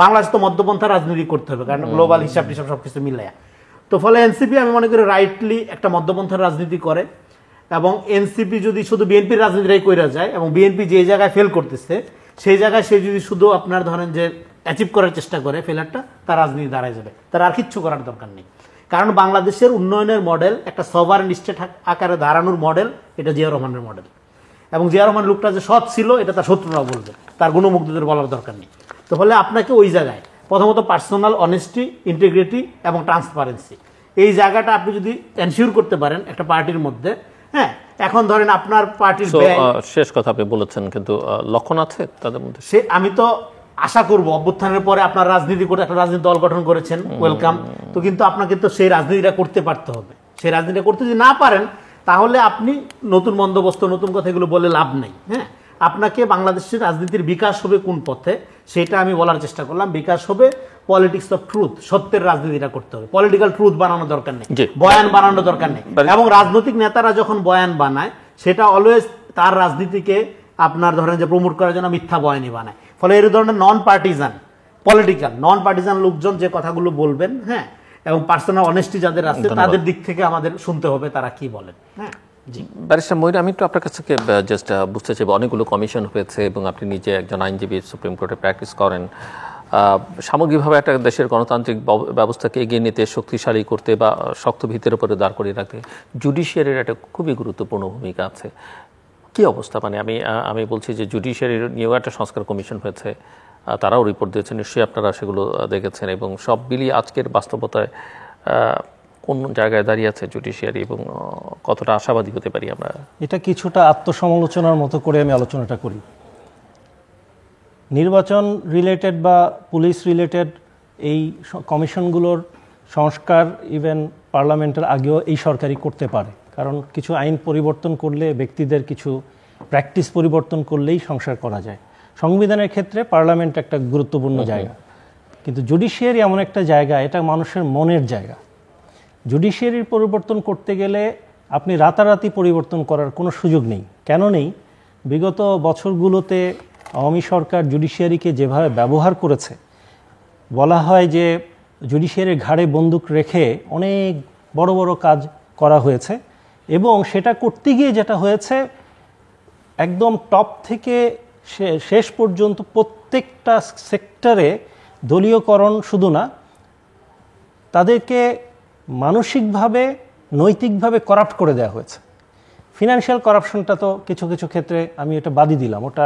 বাংলাদেশ তো মধ্যপন্থা রাজনীতি করতে হবে, কারণ গ্লোবাল হিসাব টিসাব সবকিছু মিলায়া। তো ফলে এনসিপি আমি মনে করি রাইটলি একটা মধ্যপন্থার রাজনীতি করে। এবং এনসিপি যদি শুধু বিএনপির রাজনীতিটাই কইরা যায়, এবং বিএনপি যে জায়গায় ফেল করতেছে সেই জায়গায় সে যদি শুধু আপনার ধরেন যে অ্যাচিভ করার চেষ্টা করে ফেলারটা, তার রাজনীতি দাঁড়ায় যাবে, তার আর কিচ্ছু করার দরকার নেই। কারণ বাংলাদেশের উন্নয়নের মডেল, একটা সভারেন স্টেট আকারে দাঁড়ানোর মডেল, এটা জিয়া রহমানের মডেল। এবং জিয়া রহমান লোকটা যে সৎ ছিল এটা তার শত্রুরাও বলবে, তার গুণমুগ্ধদের বলার দরকার নেই। তো ফলে আপনাকে ওই জায়গায় প্রথমত পার্সোনাল অনেস্টি, ইন্টিগ্রিটি এবং ট্রান্সপারেন্সি, এই জায়গাটা আপনি যদি এনশিওর করতে পারেন একটা পার্টির মধ্যে। হ্যাঁ, এখন ধরেন আপনার পার্টির শেষ কথা আপনি বলেছেন, কিন্তু লক্ষণ আছে তাদের মধ্যে। সে আমি তো আশা করব অভ্যুত্থানের পরে আপনার রাজনীতি করে একটা রাজনীতি দল গঠন করেছেন, ওয়েলকাম। তো কিন্তু আপনাকে তো সেই রাজনীতিটা করতে পারতে হবে। সেই রাজনীতিটা করতে যদি না পারেন, তাহলে আপনি নতুন বন্দোবস্ত, নতুন কথা এগুলো বলে লাভ নেই। হ্যাঁ, আপনাকে বাংলাদেশের রাজনীতির বিকাশ হবে কোন পথে সেটা আমি বলার চেষ্টা করলাম। বিকাশ হবে পলিটিক্স অফ ট্রুথ, সত্যের রাজনীতিটা করতে হবে। পলিটিক্যাল ট্রুথ বানানো দরকার নেই, বয়ান বানানোর দরকার নেই। এবং রাজনৈতিক নেতারা যখন বয়ান বানায়, সেটা অলওয়েজ তার রাজনীতিকে আপনার ধরেন যে প্রমোট করার জন্য মিথ্যা বয়ানই বানায়। ফলে এই ধরনের নন পার্টিজান লোকজন যে কথাগুলো বলবেন, হ্যাঁ, এবং পার্সোনাল অনেস্টি যাদের আছে, তাদের দিক থেকে আমাদের শুনতে হবে তারা কি বলেন। হ্যাঁ, ব্যারিস্টার মহির, আমি একটু আপনার কাছ থেকে জাস্ট বুঝতে চাইব, অনেকগুলো কমিশন হয়েছে এবং আপনি নিজে একজন আইনজীবী, সুপ্রিম কোর্টে প্র্যাকটিস করেন। সামগ্রিকভাবে একটা দেশের গণতান্ত্রিক ব্যবস্থাকে এগিয়ে নিতে, শক্তিশালী করতে বা শক্ত ভিতের উপরে দাঁড় করিয়ে রাখতে জুডিশিয়ারির একটা খুবই গুরুত্বপূর্ণ ভূমিকা আছে। কি অবস্থা? মানে আমি বলছি যে জুডিশিয়ারির নিয়েও একটা সংস্কার কমিশন হয়েছে, তারাও রিপোর্ট দিয়েছেন, নিশ্চয়ই আপনারা সেগুলো দেখেছেন। এবং সব মিলিয়ে আজকের বাস্তবতায় কোন জায়গায় দাঁড়িয়ে আছে জুডিশিয়ারি এবং কতটা আশাবাদী হতে পারি আমরা? এটা কিছুটা আত্মসমালোচনার মতো করে আমি আলোচনাটা করি। নির্বাচন রিলেটেড বা পুলিশ রিলেটেড এই কমিশনগুলোর সংস্কার ইভেন পার্লামেন্টের আগেও এই সরকারই করতে পারে, কারণ কিছু আইন পরিবর্তন করলে, ব্যক্তিদের কিছু প্র্যাকটিস পরিবর্তন করলেই সংস্কার করা যায়। সংবিধানের ক্ষেত্রে পার্লামেন্ট একটা গুরুত্বপূর্ণ জায়গা, কিন্তু জুডিশিয়ারি এমন একটা জায়গা, এটা মানুষের মনের জায়গা। জুডিশিয়ারির পরিবর্তন করতে গেলে আপনি রাতারাতি পরিবর্তন করার কোনো সুযোগ নেই। কেন নেই? বিগত বছরগুলোতে আওয়ামী সরকার জুডিশিয়ারিকে যেভাবে ব্যবহার করেছে, বলা হয় যে জুডিশিয়ারির ঘাড়ে বন্দুক রেখে অনেক বড় বড় কাজ করা হয়েছে এবং সেটা করতে গিয়ে যেটা হয়েছে একদম টপ থেকে শেষ পর্যন্ত প্রত্যেকটা সেক্টরে দলীয়করণ শুধু না, তাদেরকে মানসিকভাবে নৈতিকভাবে করাপ্ট করে দেওয়া হয়েছে। ফিনান্সিয়াল করাপশনটা তো কিছু কিছু ক্ষেত্রে আমি এটা বাদই দিলাম, ওটা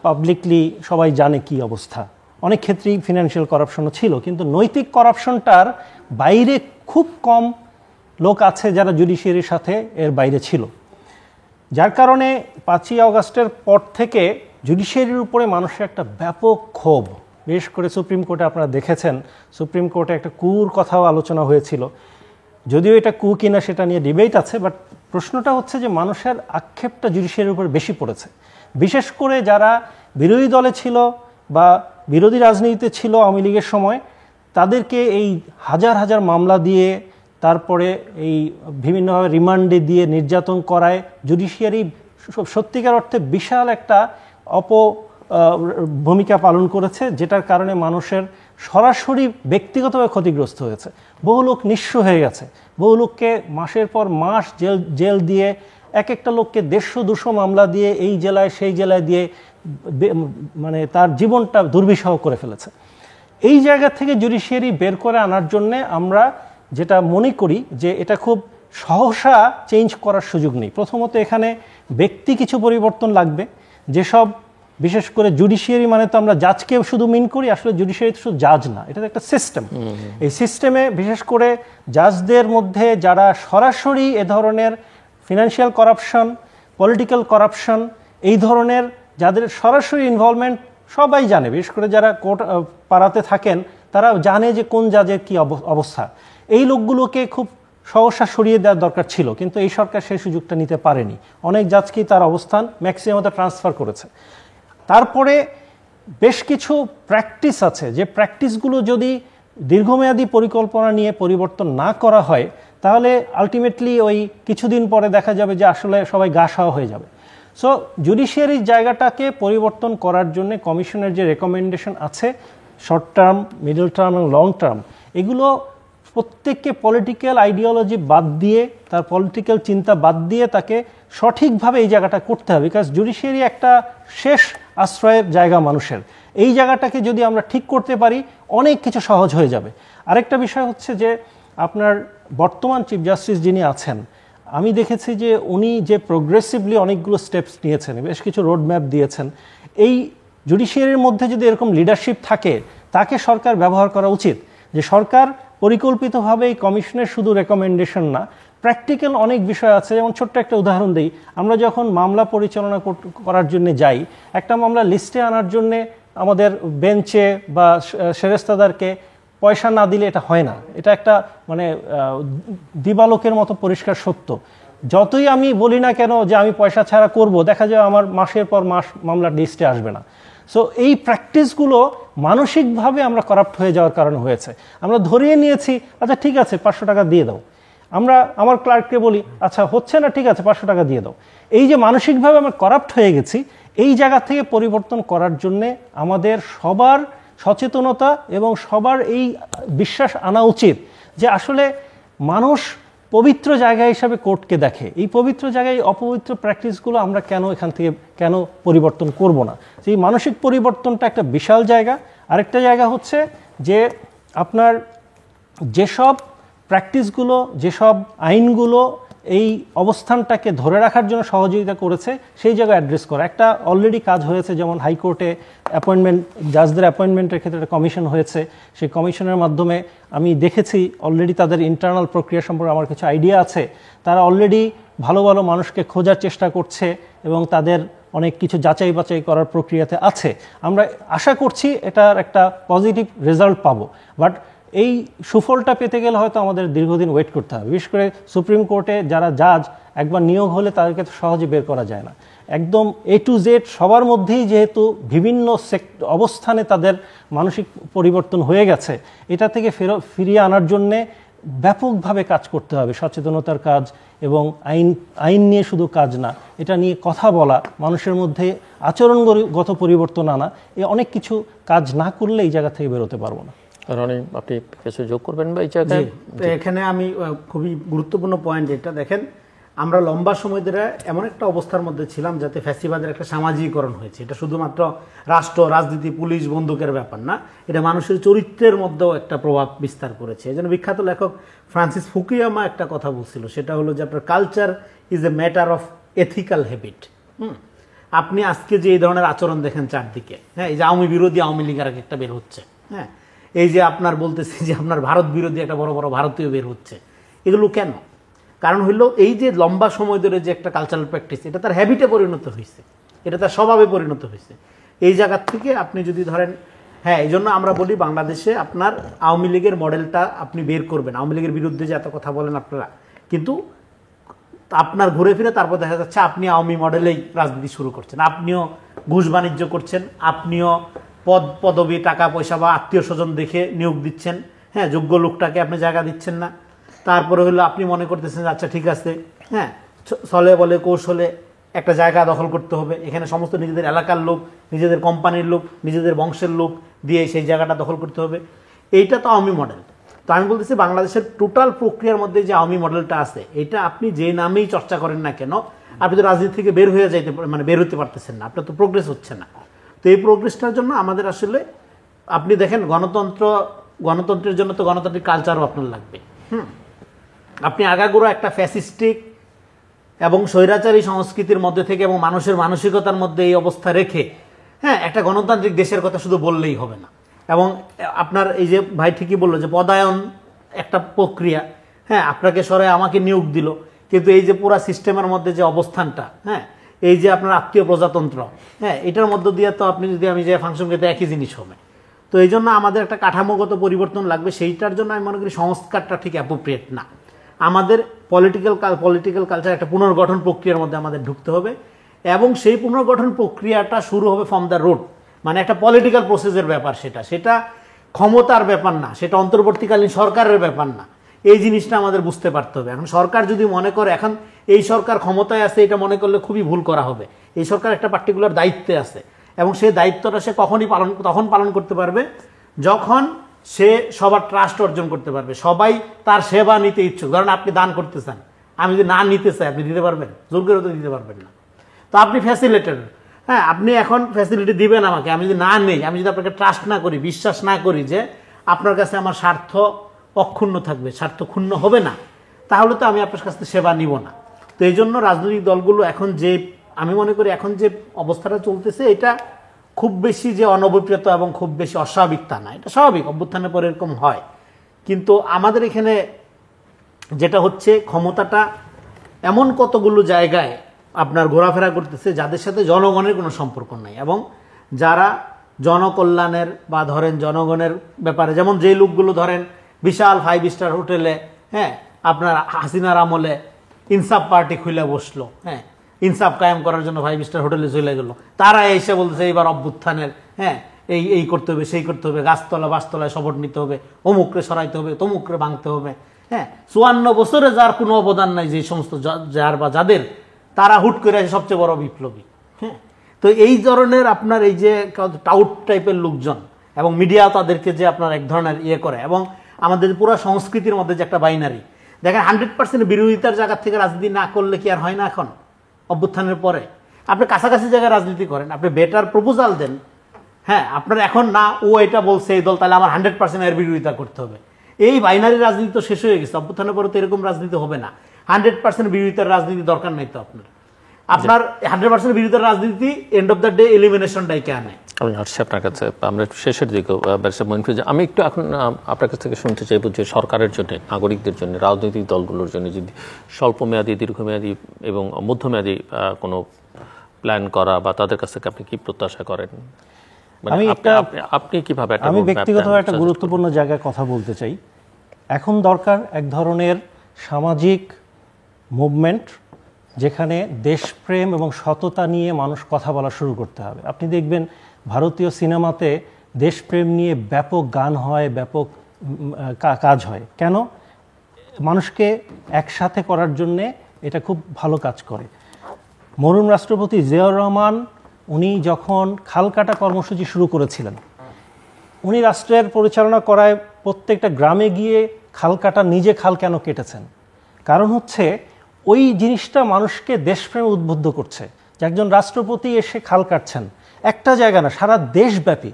পাবলিকলি সবাই জানে কি অবস্থা, অনেক ক্ষেত্রেই ফিনান্সিয়াল করাপশনও ছিল, কিন্তু নৈতিক করাপশনটার বাইরে খুব কম লোক আছে যারা জুডিশিয়ারির সাথে এর বাইরে ছিল। যার কারণে 5ই আগস্টের পর থেকে জুডিশিয়ারির উপরে মানুষের একটা ব্যাপক ক্ষোভ, বিশেষ করে সুপ্রিম কোর্টে আপনারা দেখেছেন, সুপ্রিম কোর্টে একটা কুর কথাও আলোচনা হয়েছিল, যদিও এটা কু কিনা সেটা নিয়ে ডিবেট আছে, বাট প্রশ্নটা হচ্ছে যে মানুষের আক্ষেপটা জুডিশিয়ারির উপর বেশি পড়েছে, বিশেষ করে যারা বিরোধী দলে ছিল বা বিরোধী রাজনীতিতে ছিল আওয়ামী লীগের সময়, তাদেরকে এই হাজার হাজার মামলা দিয়ে তারপরে এই বিভিন্নভাবে রিমান্ডে দিয়ে নির্যাতন করায় জুডিশিয়ারি সত্যিকার অর্থে বিশাল একটা ভূমিকা পালন করেছে, যেটার কারণে মানুষের সরাসরি ব্যক্তিগতভাবে ক্ষতিগ্রস্ত হয়েছে। বহু লোক নিঃস্ব হয়ে গেছে, বহু লোককে মাসের পর মাস জেল দিয়ে, এক একটা লোককে 150-200 মামলা দিয়ে এই জেলায় সেই জেলায় দিয়ে মানে তার জীবনটা দুর্বিষহ করে ফেলেছে। এই জায়গা থেকে জুডিশিয়ারি বের করে আনার জন্যে আমরা যেটা মনে করি যে এটা খুব সহসা চেঞ্জ করার সুযোগ নেই। প্রথমত এখানে ব্যক্তি কিছু পরিবর্তন লাগবে, যেসব বিশেষ করে জুডিশিয়ারি মানে তো আমরা জাজকে শুধু মিন করি, আসলে জুডিশিয়ারি তো শুধু জাজ না, এটা একটা সিস্টেম। এই সিস্টেমে বিশেষ করে জাজদের মধ্যে যারা সরাসরি এ ধরনের ফিনান্সিয়াল করাপশন, পলিটিক্যাল করাপশন, এই ধরনের যাদের সরাসরি ইনভলভমেন্ট সবাই জানে, বিশেষ করে যারা কোর্ট পাড়াতে থাকেন তারা জানে যে কোন জাজের কি অবস্থা। এই লোকগুলোকে খুব সহসা সরিয়ে দেওয়ার দরকার ছিল, কিন্তু এই সরকার সেই সুযোগটা নিতে পারেনি। অনেক জাজকেই তার অবস্থান ম্যাক্সিমামতে ট্রান্সফার করেছে। তারপরে বেশ কিছু প্র্যাকটিস আছে, যে প্র্যাকটিসগুলো যদি দীর্ঘমেয়াদী পরিকল্পনা নিয়ে পরিবর্তন না করা হয়, তাহলে আলটিমেটলি ওই কিছুদিন পরে দেখা যাবে যে আসলে সবাই গা সওয়া হয়ে যাবে। সো জুডিশিয়ারির জায়গাটাকে পরিবর্তন করার জন্য কমিশনের যে রেকমেন্ডেশন আছে, শর্ট টার্ম, মিডল টার্ম এবং লং টার্ম, এগুলো প্রত্যেককে পলিটিক্যাল আইডিওলজি বাদ দিয়ে, তার পলিটিক্যাল চিন্তা বাদ দিয়ে তাকে সঠিকভাবে এই জায়গাটা করতে হবে। বিকজ জুডিশিয়ারি একটা শেষ আশ্রয়ের জায়গা মানুষের, এই জায়গাটাকে যদি আমরা ঠিক করতে পারি অনেক কিছু সহজ হয়ে যাবে। আরেকটা বিষয় হচ্ছে যে আপনার বর্তমান চিফ জাস্টিস যিনি আছেন, আমি দেখেছি যে উনি যে প্রোগ্রেসিভলি অনেকগুলো স্টেপস নিয়েছেন, বেশ কিছু রোড ম্যাপ দিয়েছেন। এই জুডিশিয়ারির মধ্যে যদি এরকম লিডারশিপ থাকে, তাকে সরকার ব্যবহার করা উচিত, যে সরকার পরিকল্পিতভাবে এই কমিশনের শুধু রেকমেন্ডেশন না, প্র্যাকটিক্যাল অনেক বিষয় আছে। যেমন ছোট্ট একটা উদাহরণ দিই, আমরা যখন মামলা পরিচালনা করার জন্য যাই, একটা মামলা লিস্টে আনার জন্যে আমাদের বেঞ্চে বা সেরেস্তাদারকে পয়সা না দিলে এটা হয় না। এটা একটা মানে দিবালোকের মতো পরিষ্কার সত্য। যতই আমি বলি না কেন যে আমি পয়সা ছাড়া করব, দেখা যায় আমার মাসের পর মাস মামলার লিস্টে আসবে না। সো এই প্র্যাকটিসগুলো মানসিকভাবে আমরা করাপ্ট হয়ে যাওয়ার কারণে হয়েছে। আমরা ধরিয়ে নিয়েছি, আচ্ছা ঠিক আছে 500 টাকা দিয়ে দাও, আমরা আমার ক্লার্ককে বলি আচ্ছা হচ্ছে না, ঠিক আছে 500 টাকা দিয়ে দাও। এই যে মানসিকভাবে আমরা করাপ্ট হয়ে গেছি, এই জায়গা থেকে পরিবর্তন করার জন্যে আমাদের সবার সচেতনতা এবং সবার এই বিশ্বাস আনা উচিত যে আসলে মানুষ পবিত্র জায়গা হিসাবে কোর্টকে দেখে। এই পবিত্র জায়গায় অপবিত্র প্র্যাকটিসগুলো আমরা কেন এখান থেকে কেন পরিবর্তন করব না? সেই মানসিক পরিবর্তনটা একটা বিশাল জায়গা। আরেকটা জায়গা হচ্ছে যে আপনার যেসব প্র্যাকটিসগুলো, যেসব আইনগুলো এই অবস্থানটাকে ধরে রাখার জন্য সহযোগিতা করেছে, সেই জায়গায় অ্যাড্রেস করা। একটা অলরেডি কাজ হয়েছে, যেমন হাইকোর্টে অ্যাপয়েন্টমেন্ট, জাজদের অ্যাপয়েন্টমেন্টের ক্ষেত্রে একটা কমিশন হয়েছে। সেই কমিশনের মাধ্যমে আমি দেখেছি অলরেডি তাদের ইন্টারনাল প্রক্রিয়া সম্পর্কে আমার কিছু আইডিয়া আছে। তারা অলরেডি ভালো ভালো মানুষকে খোঁজার চেষ্টা করছে এবং তাদের অনেক কিছু যাচাই বাছাই করার প্রক্রিয়াতে আছে। আমরা আশা করছি এটার একটা পজিটিভ রেজাল্ট পাবো। বাট এই সুফলটা পেতে গেলে হয়তো আমাদের দীর্ঘদিন ওয়েট করতে হবে। বিশেষ করে সুপ্রিম কোর্টে যারা জাজ একবার নিয়োগ হলে তাদেরকে তো সহজে বের করা যায় না। একদম A to Z সবার মধ্যেই যেহেতু বিভিন্ন অবস্থানে তাদের মানসিক পরিবর্তন হয়ে গেছে, এটা থেকে ফিরিয়ে আনার জন্যে ব্যাপকভাবে কাজ করতে হবে। সচেতনতার কাজ এবং আইন নিয়ে শুধু কাজ না, এটা নিয়ে কথা বলা, মানুষের মধ্যে আচরণগত পরিবর্তন আনা, এই অনেক কিছু কাজ না করলে এই জায়গা থেকে বেরোতে পারবো না। রনি, আপনি কিছু যোগ করবেন বা এই জায়গায়? তো এখানে আমি খুবই গুরুত্বপূর্ণ পয়েন্ট যেটা দেখেন, আমরা লম্বা সময় ধরে এমন একটা অবস্থার মধ্যে ছিলাম যাতে ফ্যাসিবাদের একটা সামাজিকীকরণ হয়েছে। এটা শুধুমাত্র রাষ্ট্র, রাজনীতি, পুলিশ, বন্দুকের ব্যাপার না, এটা মানুষের চরিত্রের মধ্যেও একটা প্রভাব বিস্তার করেছে। এই জন্য বিখ্যাত লেখক ফ্রান্সিস ফুকুয়ামা একটা কথা বলছিল, সেটা হলো যে আপনার culture is a matter of ethical habit. আপনি আজকে যে এই ধরনের আচরণ দেখেন চারদিকে, হ্যাঁ, এই যে আওয়ামী বিরোধী আওয়ামী লীগের একটা বের হচ্ছে, হ্যাঁ, এই যে আপনার বলতেছি যে আপনার ভারত বিরোধী একটা বড় বড় ভারতীয় বের হচ্ছে, এগুলো কেন? কারণ হইলো এই যে লম্বা সময় ধরে যে একটা কালচারাল প্র্যাকটিস, এটা তার হ্যাবিটে পরিণত হয়েছে, এটা তার স্বভাবে পরিণত হয়েছে। এই জায়গার থেকে আপনি যদি ধরেন, হ্যাঁ, এই জন্য আমরা বলি বাংলাদেশে আপনার আওয়ামী লীগের মডেলটা আপনি বের করবেন। আওয়ামী লীগের বিরুদ্ধে যে এত কথা বলেন আপনারা, কিন্তু আপনার ঘুরে ফিরে তারপর দেখা যাচ্ছে আপনি আওয়ামী মডেলেই রাজনীতি শুরু করছেন, আপনিও ঘুষ বাণিজ্য করছেন, আপনিও পদবি, টাকা পয়সা বা আত্মীয় স্বজন দেখে নিয়োগ দিচ্ছেন, হ্যাঁ, যোগ্য লোকটাকে আপনি জায়গা দিচ্ছেন না। তারপরে হলো আপনি মনে করতেছেন আচ্ছা ঠিক আছে, হ্যাঁ, ছলে বলে কৌশলে একটা জায়গা দখল করতে হবে, এখানে সমস্ত নিজেদের এলাকার লোক, নিজেদের কোম্পানির লোক, নিজেদের বংশের লোক দিয়ে সেই জায়গাটা দখল করতে হবে। এইটা তো আওয়ামী মডেল। তো আমি বলতেছি বাংলাদেশের টোটাল প্রক্রিয়ার মধ্যে যে আওয়ামী মডেলটা আছে, এটা আপনি যে নামেই চর্চা করেন না কেন, আপনি তো রাজনীতি থেকে বের হয়ে যাইতে, মানে বের হতে পারতেছেন না, আপনার তো প্রোগ্রেস হচ্ছে না। তো এই প্রোগ্রেসটার জন্য আমাদের আসলে আপনি দেখেন গণতন্ত্রের জন্য তো গণতান্ত্রিক কালচারও আপনার লাগবে। আপনি আগাগোড়া একটা ফ্যাসিস্টিক এবং স্বৈরাচারী সংস্কৃতির মধ্যে থেকে এবং মানুষের মানসিকতার মধ্যে এই অবস্থা রেখে, হ্যাঁ, একটা গণতান্ত্রিক দেশের কথা শুধু বললেই হবে না। এবং আপনার এই যে ভাই ঠিকই বললো যে পদায়ন একটা প্রক্রিয়া, হ্যাঁ, আপনাকে সরাই আমাকে নিয়োগ দিল, কিন্তু এই যে পুরা সিস্টেমের মধ্যে যে অবস্থানটা, হ্যাঁ, এই যে আপনার আত্মীয় প্রজাতন্ত্র, হ্যাঁ, এটার মধ্য দিয়ে তো আপনি যদি আমি যে ফাংশন করতে একই জিনিস হবে। তো এই জন্য আমাদের একটা কাঠামোগত পরিবর্তন লাগবে। সেইটার জন্য আমি মনে করি সংস্কারটা ঠিক অ্যাপ্রোপ্রিয়েট না। আমাদের পলিটিক্যাল কালচার একটা পুনর্গঠন প্রক্রিয়ার মধ্যে আমাদের ঢুকতে হবে, এবং সেই পুনর্গঠন প্রক্রিয়াটা শুরু হবে ফ্রম দ্য রুট, মানে একটা পলিটিক্যাল প্রসেসের ব্যাপার। সেটা ক্ষমতার ব্যাপার না, সেটা অন্তর্বর্তীকালীন সরকারের ব্যাপার না। এই জিনিসটা আমাদের বুঝতে পারতে হবে। এখন সরকার যদি মনে করে এখন এই সরকার ক্ষমতায় আছে, এটা মনে করলে খুবই ভুল করা হবে। এই সরকার একটা পার্টিকুলার দায়িত্বে আছে, এবং সেই দায়িত্বটা সে তখন পালন করতে পারবে যখন সে সবার ট্রাস্ট অর্জন করতে পারবে, সবাই তার সেবা নিতে ইচ্ছুক। ধরেন আপনি দান করতে চান, আমি যদি না নিতে চাই, আপনি দিতে পারবেন? জোর করে তো দিতে পারবেন না। তো আপনি ফ্যাসিলিটেটর, হ্যাঁ, আপনি এখন ফ্যাসিলিটি দিবেন আমাকে। আমি যদি না নেই, আমি যদি আপনাকে ট্রাস্ট না করি, বিশ্বাস না করি যে আপনার কাছে আমার স্বার্থ অক্ষুণ্ণ থাকবে, স্বার্থ ক্ষুণ্ণ হবে না, তাহলে তো আমি আপনার কাছ থেকে সেবা নিব না। তো এই জন্য রাজনৈতিক দলগুলো এখন যে, আমি মনে করি এখন যে অবস্থাটা চলতেছে, এটা খুব বেশি যে অনভিপ্রেত এবং খুব বেশি অস্বাভাবিক তা না, এটা স্বাভাবিক, অভ্যুত্থানের পরে এরকম হয়। কিন্তু আমাদের এখানে যেটা হচ্ছে, ক্ষমতাটা এমন কতগুলো জায়গায় আপনার ঘোরাফেরা করতেছে যাদের সাথে জনগণের কোনো সম্পর্ক নাই, এবং যারা জনকল্যাণের বা ধরেন জনগণের ব্যাপারে, যেমন যে লোকগুলো ধরেন বিশাল 5 স্টার হোটেলে, হ্যাঁ, আপনার হাসিনার আমলে ইনসাফ পার্টি খুলে বসলো, হ্যাঁ, ইনসাফ কায়েম করার জন্য 5 স্টার হোটেলে চলে গেল, তারা এসে বলতেছে এইবার অভ্যুত্থানের, হ্যাঁ, এই করতে হবে, সেই করতে হবে, গাছতলা বাসতলায় শপথ নিতে হবে, অমুকরে সরাইতে হবে, তমুকরে ভাঙতে হবে, হ্যাঁ। 54 বছরে যার কোনো অবদান নাই, যে সমস্ত যার বা যাদের, তারা হুট করে আছে সবচেয়ে বড় বিপ্লবী, হ্যাঁ। তো এই ধরনের আপনার এই যে টাউট টাইপের লোকজন, এবং মিডিয়া তাদেরকে যে আপনার এক ধরনের ইয়ে করে, এবং আমাদের পুরো সংস্কৃতির মধ্যে যে একটা বাইনারি, দেখেন 100% বিরোধিতার জায়গা থেকে রাজনীতি না করলে কি আর হয় না? এখন অভ্যুত্থানের পরে আপনি কাছাকাছি জায়গায় রাজনীতি করেন, আপনি বেটার প্রপোজাল দেন, হ্যাঁ, আপনার এখন না ও এটা বলছে এই দল, তাহলে আমার 100% এর বিরোধিতা করতে হবে। এই বাইনারি রাজনীতি তো শেষ হয়ে গেছে। অভ্যুত্থানের পরে তো এরকম রাজনীতি হবে না। 100% বিরোধিতার রাজনীতি দরকার নাই তো আপনার 100% বিরোধিতার রাজনীতি end of the day elimination ডাইকে আনে। আমি আসছি আপনার কাছে, আমরা একটু শেষের দিকে ব্যারিস্টার মঈন, আমি একটু এখন আপনার কাছ থেকে শুনতে চাইব যে সরকারের জন্য, নাগরিকদের জন্য, রাজনৈতিক দলগুলোর জন্য যদি স্বল্পমেয়াদী, দীর্ঘমেয়াদী এবং মধ্যমেয়াদী কোনো প্ল্যান করা, বা তাদের কাছ থেকে আপনি কি প্রত্যাশা করেন? আপনি কিভাবে? আমি ব্যক্তিগতভাবে একটা গুরুত্বপূর্ণ জায়গায় কথা বলতে চাই। এখন দরকার এক ধরনের সামাজিক মুভমেন্ট, যেখানে দেশপ্রেম এবং সততা নিয়ে মানুষ কথা বলা শুরু করতে হবে। আপনি দেখবেন ভারতীয় সিনেমাতে দেশপ্রেম নিয়ে ব্যাপক গান হয়, ব্যাপক কাজ হয়। কেন? মানুষকে একসাথে করার জন্যে এটা খুব ভালো কাজ করে। মরহুম রাষ্ট্রপতি জিয়াউর রহমান, উনি যখন খালকাটা কর্মসূচি শুরু করেছিলেন, উনি রাষ্ট্রের পরিচালনা করায় প্রত্যেকটা গ্রামে গিয়ে খাল কাটা, নিজে খাল কেন কেটেছেন? কারণ হচ্ছে ওই জিনিসটা মানুষকে দেশপ্রেমে উদ্বুদ্ধ করছে, যে একজন রাষ্ট্রপতি এসে খাল কাটছেন, একটা জায়গা না, সারা দেশব্যাপী।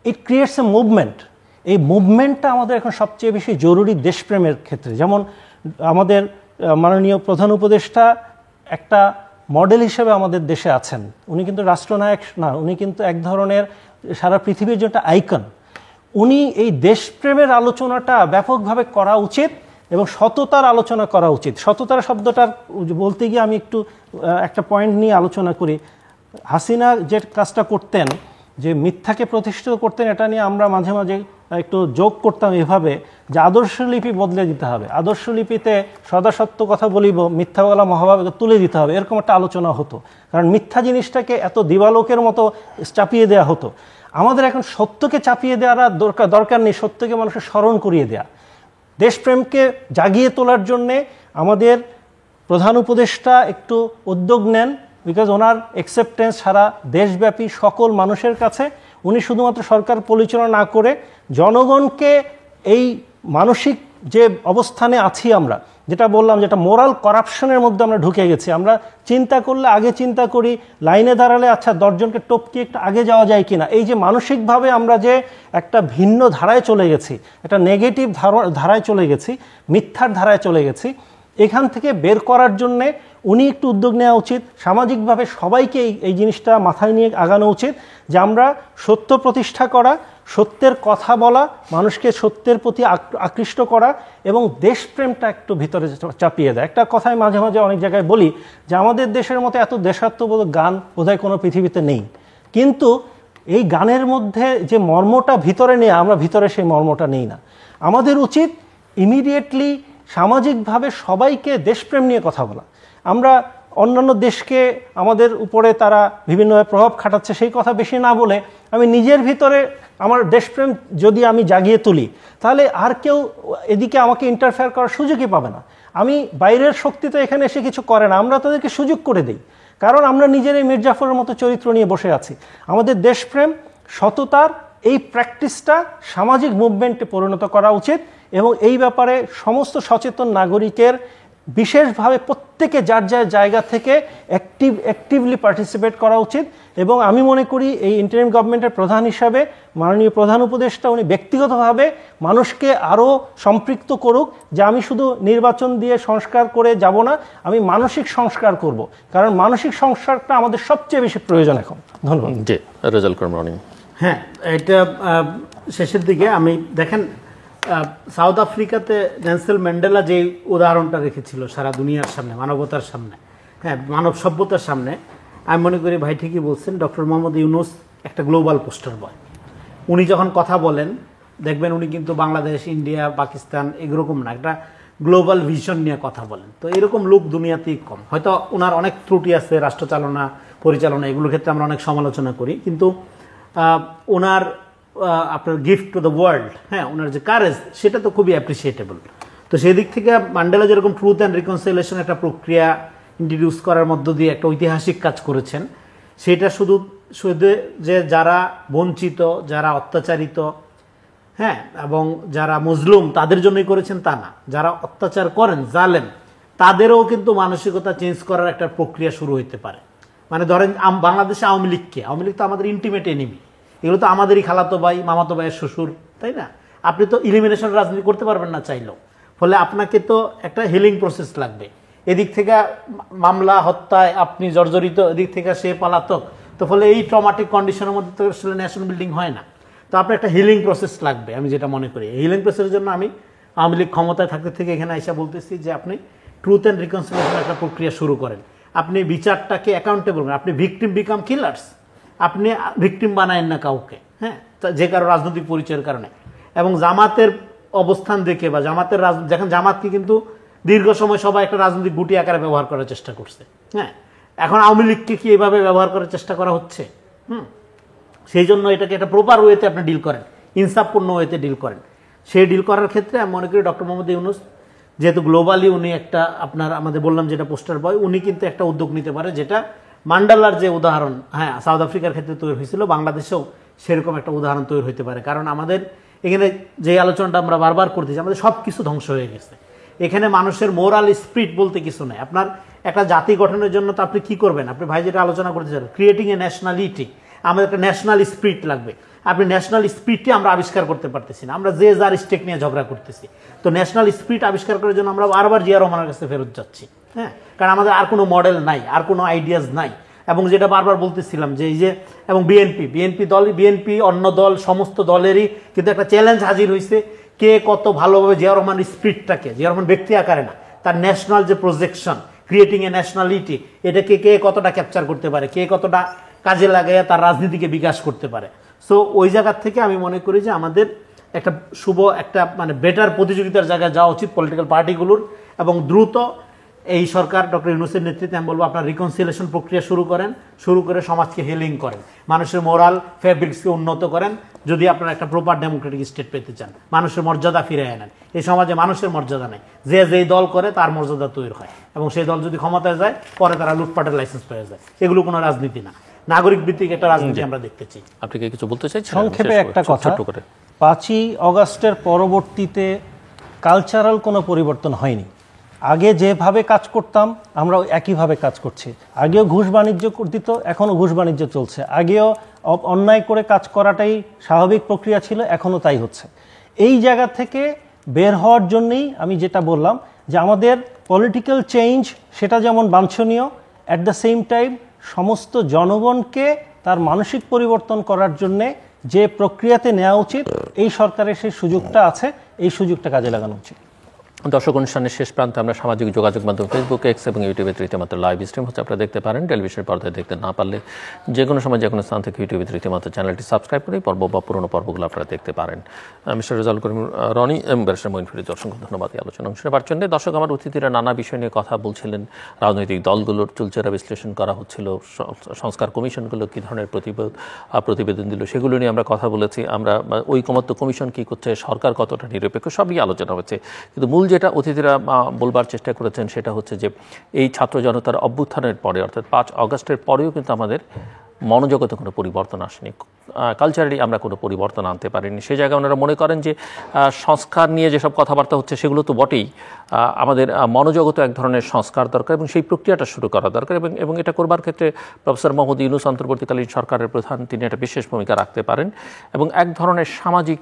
It creates A movement. এই মুভমেন্টটা আমাদের এখন সবচেয়ে বেশি জরুরি দেশপ্রেমের ক্ষেত্রে। যেমন আমাদের মাননীয় প্রধান উপদেষ্টা একটা মডেল হিসেবে আমাদের দেশে আছেন। উনি কিন্তু রাষ্ট্রনায়ক না, উনি কিন্তু এক ধরনের সারা পৃথিবীর জন্য একটা আইকন। উনি এই দেশপ্রেমের আলোচনাটা ব্যাপকভাবে করা উচিত এবং সততার আলোচনা করা উচিত। সততার শব্দটার বলতে গিয়ে আমি একটু একটা পয়েন্ট নিয়ে আলোচনা করি। হাসিনা যে কাজটা করতেন, যে মিথ্যাকে প্রতিষ্ঠিত করতেন, এটা নিয়ে আমরা মাঝে মাঝে একটু যোগ করতাম এভাবে যে আদর্শলিপি বদলে দিতে হবে, আদর্শলিপিতে সদা সত্য কথা বলিব, মিথ্যা বলা মহাভাবে তুলে দিতে হবে, এরকম একটা আলোচনা হতো। কারণ মিথ্যা জিনিসটাকে এত দিবালোকের মতো চাপিয়ে দেওয়া হতো। আমাদের এখন সত্যকে চাপিয়ে দেওয়ার দরকার নেই, সত্যকে মানুষের স্মরণ করিয়ে দেয়া। দেশপ্রেমকে জাগিয়ে তোলার জন্যে আমাদের প্রধান উপদেষ্টা একটু উদ্যোগ নেন, বিকজ ওনার অ্যাকসেপ্টেন্স সারা দেশব্যাপী সকল মানুষের কাছে। উনি শুধুমাত্র সরকার পরিচালনা না করে জনগণকে এই মানসিক যে অবস্থানে আছি আমরা, যেটা বললাম, যেটা মোরাল করাপশনের মধ্যে আমরা ঢুকে গেছি। আমরা চিন্তা করলে আগে চিন্তা করি, লাইনে দাঁড়ালে আচ্ছা 10 জনকে টপকে একটু আগে যাওয়া যায় কিনা। এই যে মানসিকভাবে আমরা যে একটা ভিন্ন ধারায় চলে গেছি, একটা নেগেটিভ ধারায় চলে গেছি, মিথ্যার ধারায় চলে গেছি, এখান থেকে বের করার জন্যে উনি একটু উদ্যোগ নেওয়া উচিত। সামাজিকভাবে সবাইকে এই জিনিসটা মাথায় নিয়ে আগানো উচিত যে আমরা সত্য প্রতিষ্ঠা করা, সত্যের কথা বলা, মানুষকে সত্যের প্রতি আকৃষ্ট করা এবং দেশপ্রেমটা একটু ভিতরে চাপিয়ে দেয়। একটা কথাই মাঝে মাঝে অনেক জায়গায় বলি যে আমাদের দেশের মতো এত দেশাত্মবোধক গান বোধহয় কোনো পৃথিবীতে নেই, কিন্তু এই গানের মধ্যে যে মর্মটা ভিতরে নেই, আমরা ভিতরে সেই মর্মটা নেই না। আমাদের উচিত ইমিডিয়েটলি সামাজিকভাবে সবাইকে দেশপ্রেম নিয়ে কথা বলা। আমরা অন্যান্য দেশকে আমাদের উপরে তারা বিভিন্নভাবে প্রভাব খাটাচ্ছে সেই কথা বেশি না বলে আমি নিজের ভিতরে আমার দেশপ্রেম যদি আমি জাগিয়ে তুলি, তাহলে আর কেউ এদিকে আমাকে ইন্টারফেয়ার করার সুযোগই পাবে না। আমি বাইরের শক্তি তো এখানে এসে কিছু করে না, আমরা তাদেরকে সুযোগ করে দিই, কারণ আমরা নিজেরাই মির্জাফরের মতো চরিত্র নিয়ে বসে আছি। আমাদের দেশপ্রেম, সততার এই প্র্যাকটিসটা সামাজিক মুভমেন্টে পরিণত করা উচিত এবং এই ব্যাপারে সমস্ত সচেতন নাগরিকের বিশেষভাবে প্রত্যেকে যার যার জায়গা থেকে অ্যাক্টিভলি পার্টিসিপেট করা উচিত। এবং আমি মনে করি এই ইন্টারিম গভর্নমেন্টের প্রধান হিসাবে মাননীয় প্রধান উপদেষ্টা উনি ব্যক্তিগতভাবে মানুষকে আরও সম্পৃক্ত করুক, যে আমি শুধু নির্বাচন দিয়ে সংস্কার করে যাব না, আমি মানসিক সংস্কার করব, কারণ মানসিক সংস্কারটা আমাদের সবচেয়ে বেশি প্রয়োজন এখন। ধন্যবাদ। জি, রেজাল্ট করমনি। হ্যাঁ, এটা শেষের দিকে আমি দেখেন সাউথ আফ্রিকাতে নেলসন ম্যান্ডেলা যে উদাহরণটা রেখেছিল সারা দুনিয়ার সামনে, মানবতার সামনে, হ্যাঁ মানব সভ্যতার সামনে, আমি মনে করি ভাই ঠিকই বলছেন, ডক্টর মোহাম্মদ ইউনূস একটা গ্লোবাল পোস্টার বয়। উনি যখন কথা বলেন দেখবেন উনি কিন্তু বাংলাদেশ, ইন্ডিয়া, পাকিস্তান এরকম না, একটা গ্লোবাল ভিশন নিয়ে কথা বলেন। তো এরকম লোক দুনিয়াতেই কম। হয়তো ওনার অনেক ত্রুটি আছে রাষ্ট্রচালনা, পরিচালনা, এগুলোর ক্ষেত্রে আমরা অনেক সমালোচনা করি, কিন্তু ওনার আপনার গিফট টু দ্য ওয়ার্ল্ড, হ্যাঁ ওনার যে কারেজ, সেটা তো খুবই অ্যাপ্রিসিয়েটেবল। তো সেই দিক থেকে ম্যান্ডেলা যেরকম ট্রুথ অ্যান্ড রিকনসিলিয়েশন একটা প্রক্রিয়া ইন্ট্রোডিউস করার মধ্য দিয়ে একটা ঐতিহাসিক কাজ করেছেন, সেটা শুধু যে যারা বঞ্চিত, যারা অত্যাচারিত, হ্যাঁ এবং যারা মজলুম তাদের জন্যই করেছেন তা না, যারা অত্যাচার করেন, জালেম, তাদেরও কিন্তু মানসিকতা চেঞ্জ করার একটা প্রক্রিয়া শুরু হইতে পারে। মানে ধরেন বাংলাদেশে আওয়ামী লীগকে, আওয়ামী লীগ তো আমাদের ইন্টিমেট এনিমি, এগুলো তো আমাদেরই খালাতো ভাই, মামাতো ভাইয়ের শ্বশুর, তাই না? আপনি তো ইলিমিনেশন রাজনীতি করতে পারবেন না চাইলেও, ফলে আপনাকে তো একটা হিলিং প্রসেস লাগবে। এদিক থেকে মামলা, হত্যায় আপনি জর্জরিত, এদিক থেকে সে পলাতক, তো ফলে এই ট্রমাটিক কন্ডিশনের মধ্যে তো আসলে ন্যাশন বিল্ডিং হয় না। তো আপনার একটা হিলিং প্রসেস লাগবে, আমি যেটা মনে করি। এই হিলিং প্রসেসের জন্য আমি আওয়ামী লীগ ক্ষমতায় থাকতে থেকে এখানে আইসা বলতেছি যে আপনি ট্রুথ অ্যান্ড রিকনসিলিয়েশন একটা প্রক্রিয়া শুরু করেন, আপনি বিচারটাকে অ্যাকাউন্টেবল করেন, আপনি ভিকটিম বিকাম কিলার্স, আপনি ভিকটিম বানায়েন না কাউকে, হ্যাঁ যে কারো রাজনৈতিক পরিচয়ের কারণে। এবং জামাতের অবস্থান দেখে বা জামাতের দেখেন জামাতকে কিন্তু দীর্ঘ সময় সবাই একটা রাজনৈতিক গুটি আকারে ব্যবহার করার চেষ্টা করছে, হ্যাঁ এখন আওয়ামী লীগকে কি এভাবে ব্যবহার করার চেষ্টা করা হচ্ছে? সেই জন্য এটাকে একটা প্রপার ওয়েতে আপনি ডিল করেন, ইনসাফপূর্ণ ওয়েতে ডিল করেন। সেই ডিল করার ক্ষেত্রে আমি মনে করি ডক্টর মোহাম্মদ ইউনূস যেহেতু গ্লোবালি উনি একটা আপনার আমাদের বললাম যেটা পোস্টার বয়, উনি কিন্তু একটা উদ্যোগ নিতে পারে, যেটা ম্যান্ডেলার যে উদাহরণ, হ্যাঁ সাউথ আফ্রিকার ক্ষেত্রে তৈরি হয়েছিল, বাংলাদেশেও সেরকম একটা উদাহরণ তৈরি হতে পারে। কারণ আমাদের এখানে যে আলোচনাটা আমরা বারবার করতেছি, আমাদের সব কিছু ধ্বংস হয়ে গেছে। এখানে মানুষের মোরাল স্পিরিট বলতে কিছু নেই। আপনার একটা জাতি গঠনের জন্য তো আপনি কি করবেন, আপনি ভাই যেটা আলোচনা করতে চান, ক্রিয়েটিং এ ন্যাশনালিটি, আমাদের একটা ন্যাশনাল স্পিরিট লাগবে। আপনি ন্যাশনাল স্পিরিটটি আমরা আবিষ্কার করতে পারতেছি না, আমরা যে যার স্টেক নিয়ে ঝগড়া করতেছি। তো ন্যাশনাল স্পিরিট আবিষ্কার করার জন্য আমরা বারবার জিয়া রহমানের কাছে ফেরত যাচ্ছি। হ্যাঁ, কারণ আমাদের আর কোনো মডেল নাই, আর কোনো আইডিয়াস নাই। এবং যেটা বারবার বলতেছিলাম যে এই যে, এবং বিএনপি অন্য দল সমস্ত দলেরই কিন্তু একটা চ্যালেঞ্জ হাজির হয়েছে, কে কত ভালোভাবে জিয়া রহমানের স্পিরিটটাকে, জিয়া রহমান ব্যক্তি আকারে না, তার ন্যাশনাল যে প্রজেকশন, ক্রিয়েটিং এ ন্যাশনালিটি, এটাকে কে কতটা ক্যাপচার করতে পারে, কে কতটা কাজে লাগাইয়া তার রাজনীতিকে বিকাশ করতে পারে। সো ওই জায়গার থেকে আমি মনে করি যে আমাদের একটা শুভ একটা মানে বেটার প্রতিযোগিতার জায়গায় যাওয়া উচিত পলিটিক্যাল পার্টিগুলোর, এবং দ্রুত এই সরকার ডক্টর ইউনূসের নেতৃত্বে আমি বলবো আপনার রিকনসিলিয়েশন প্রক্রিয়া শুরু করে সমাজকে হিলিং করেন, মানুষের মোরাল ফ্যাব্রিক্সকে উন্নত করেন, যদি আপনারা একটা প্রপার ডেমোক্রেটিক স্টেট পেতে চান, মানুষের মর্যাদা ফিরে আনেন। এই সমাজে মানুষের মর্যাদা নেই, যে যেই দল করে তার মর্যাদা তৈরি হয়, এবং সেই দল যদি ক্ষমতায় যায় পরে তারা লুটপাটের লাইসেন্স পেয়ে যায়। এগুলো কোনো রাজনীতি না, নাগরিক ভিত্তিক একটা রাজনীতি আমরা দেখতে চাই। আপনি কি কিছু বলতে চাইছেন? সংক্ষেপে একটা কথা, 5ই অগাস্টের পরবর্তীতে কালচারাল কোনো পরিবর্তন হয়নি। আগে যেভাবে কাজ করতাম আমরা একইভাবে কাজ করছি। আগেও ঘুষ বাণিজ্য দিত, এখনও ঘুষ বাণিজ্য চলছে। আগেও অন্যায় করে কাজ করাটাই স্বাভাবিক প্রক্রিয়া ছিল, এখনও তাই হচ্ছে। এই জায়গা থেকে বের হওয়ার জন্যই আমি যেটা বললাম যে আমাদের পলিটিক্যাল চেঞ্জ সেটা যেমন বাঞ্ছনীয়, অ্যাট দ্য সেম টাইম সমস্ত জনগণকে তার মানসিক পরিবর্তন করার জন্যে যে প্রক্রিয়াতে নেওয়া উচিত, এই সরকারের সেই সুযোগটা আছে, এই সুযোগটা কাজে লাগানো উচিত। দর্শক, অনুষ্ঠানের শেষ প্রান্তে আমরা সামাজিক যোগাযোগ মাধ্যম ফেসবুক, এক্স এবং ইউটিউবে রীতিমতো লাইভ স্ট্রিম হচ্ছে, আপনারা দেখতে পারেন। টেলিভিশনের পর্দায় দেখতে না পারলে যে কোনো সময় যে কোনো স্থান থেকে ইউটিউবে রীতিমতো চ্যানেলটি সাবস্ক্রাইব করে পর্ব বা পুরোনো পর্বগুলো আপনারা দেখতে পারেন। মিস্টার রেজাউল করিম রনি এবং ব্যারিস্টার মঈন ফিরোজ, অসংখ্য ধন্যবাদ এই আলোচনা অংশ নেওয়ার জন্য। দর্শক, আমার অতিথিরা নানা বিষয় নিয়ে কথা বলছিলেন, রাজনৈতিক দলগুলোর চুলচেরা বিশ্লেষণ করা হচ্ছিল, সংস্কার কমিশনগুলো কী ধরনের প্রতিবেদন দিল সেগুলো নিয়ে আমরা কথা বলেছি। আমরা ঐকমত্য কমিশন কী করছে, সরকার কতটা নিরপেক্ষ, সবই আলোচনা হচ্ছে। কিন্তু মূল যেটা অতিথিরা বলবার চেষ্টা করেছেন সেটা হচ্ছে যে এই ছাত্র জনতার অভ্যুত্থানের পরে, অর্থাৎ 5 অগাস্টের পরেও কিন্তু আমাদের মনোজগতে কোনো পরিবর্তন আসেনি, কালচারালি আমরা কোনো পরিবর্তন আনতে পারিনি। সেই জায়গায় ওনারা মনে করেন যে সংস্কার নিয়ে যেসব কথাবার্তা হচ্ছে সেগুলো তো বটেই, আমাদের মনোজগতে এক ধরনের সংস্কার দরকার এবং সেই প্রক্রিয়াটা শুরু করা দরকার, এবং এটা করবার ক্ষেত্রে প্রফেসর মোহাম্মদ ইউনূস অন্তর্বর্তীকালীন সরকারের প্রধান, তিনি একটা বিশেষ ভূমিকা রাখতে পারেন, এবং এক ধরনের সামাজিক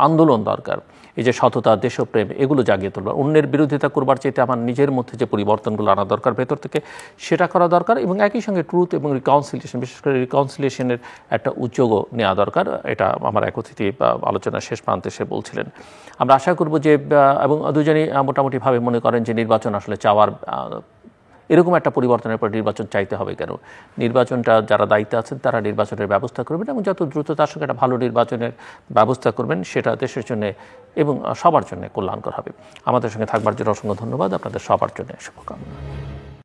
আন্দোলন দরকার। এই যে সততা, দেশপ্রেম, এগুলো জাগিয়ে তুলবার, অন্যের বিরোধিতা করবার চাইতে আমার নিজের মধ্যে যে পরিবর্তনগুলো আনা দরকার ভেতর থেকে, সেটা করা দরকার, এবং একই সঙ্গে ট্রুথ এবং রিকনসিলিয়েশন, বিশেষ করে রিকনসিলিয়েশনের একটা উদ্যোগও নেওয়া দরকার। এটা আমার এক অতিথি আলোচনার শেষ প্রান্তে সে বলছিলেন। আমরা আশা করব যে, এবং দুজনই মোটামুটিভাবে মনে করেন যে নির্বাচন আসলে চাওয়ার, এরকম একটা পরিবর্তনের পর নির্বাচন চাইতে হবে কেন, নির্বাচনটা যারা দায়িত্বে আছেন তারা নির্বাচনের ব্যবস্থা করবেন, এবং যত দ্রুত তার সঙ্গে একটা ভালো নির্বাচনের ব্যবস্থা করবেন, সেটা দেশের জন্য এবং সবার জন্য কল্যাণকর হবে। আমাদের সঙ্গে থাকবার জন্য অসংখ্য ধন্যবাদ, আপনাদের সবার জন্য শুভকামনা।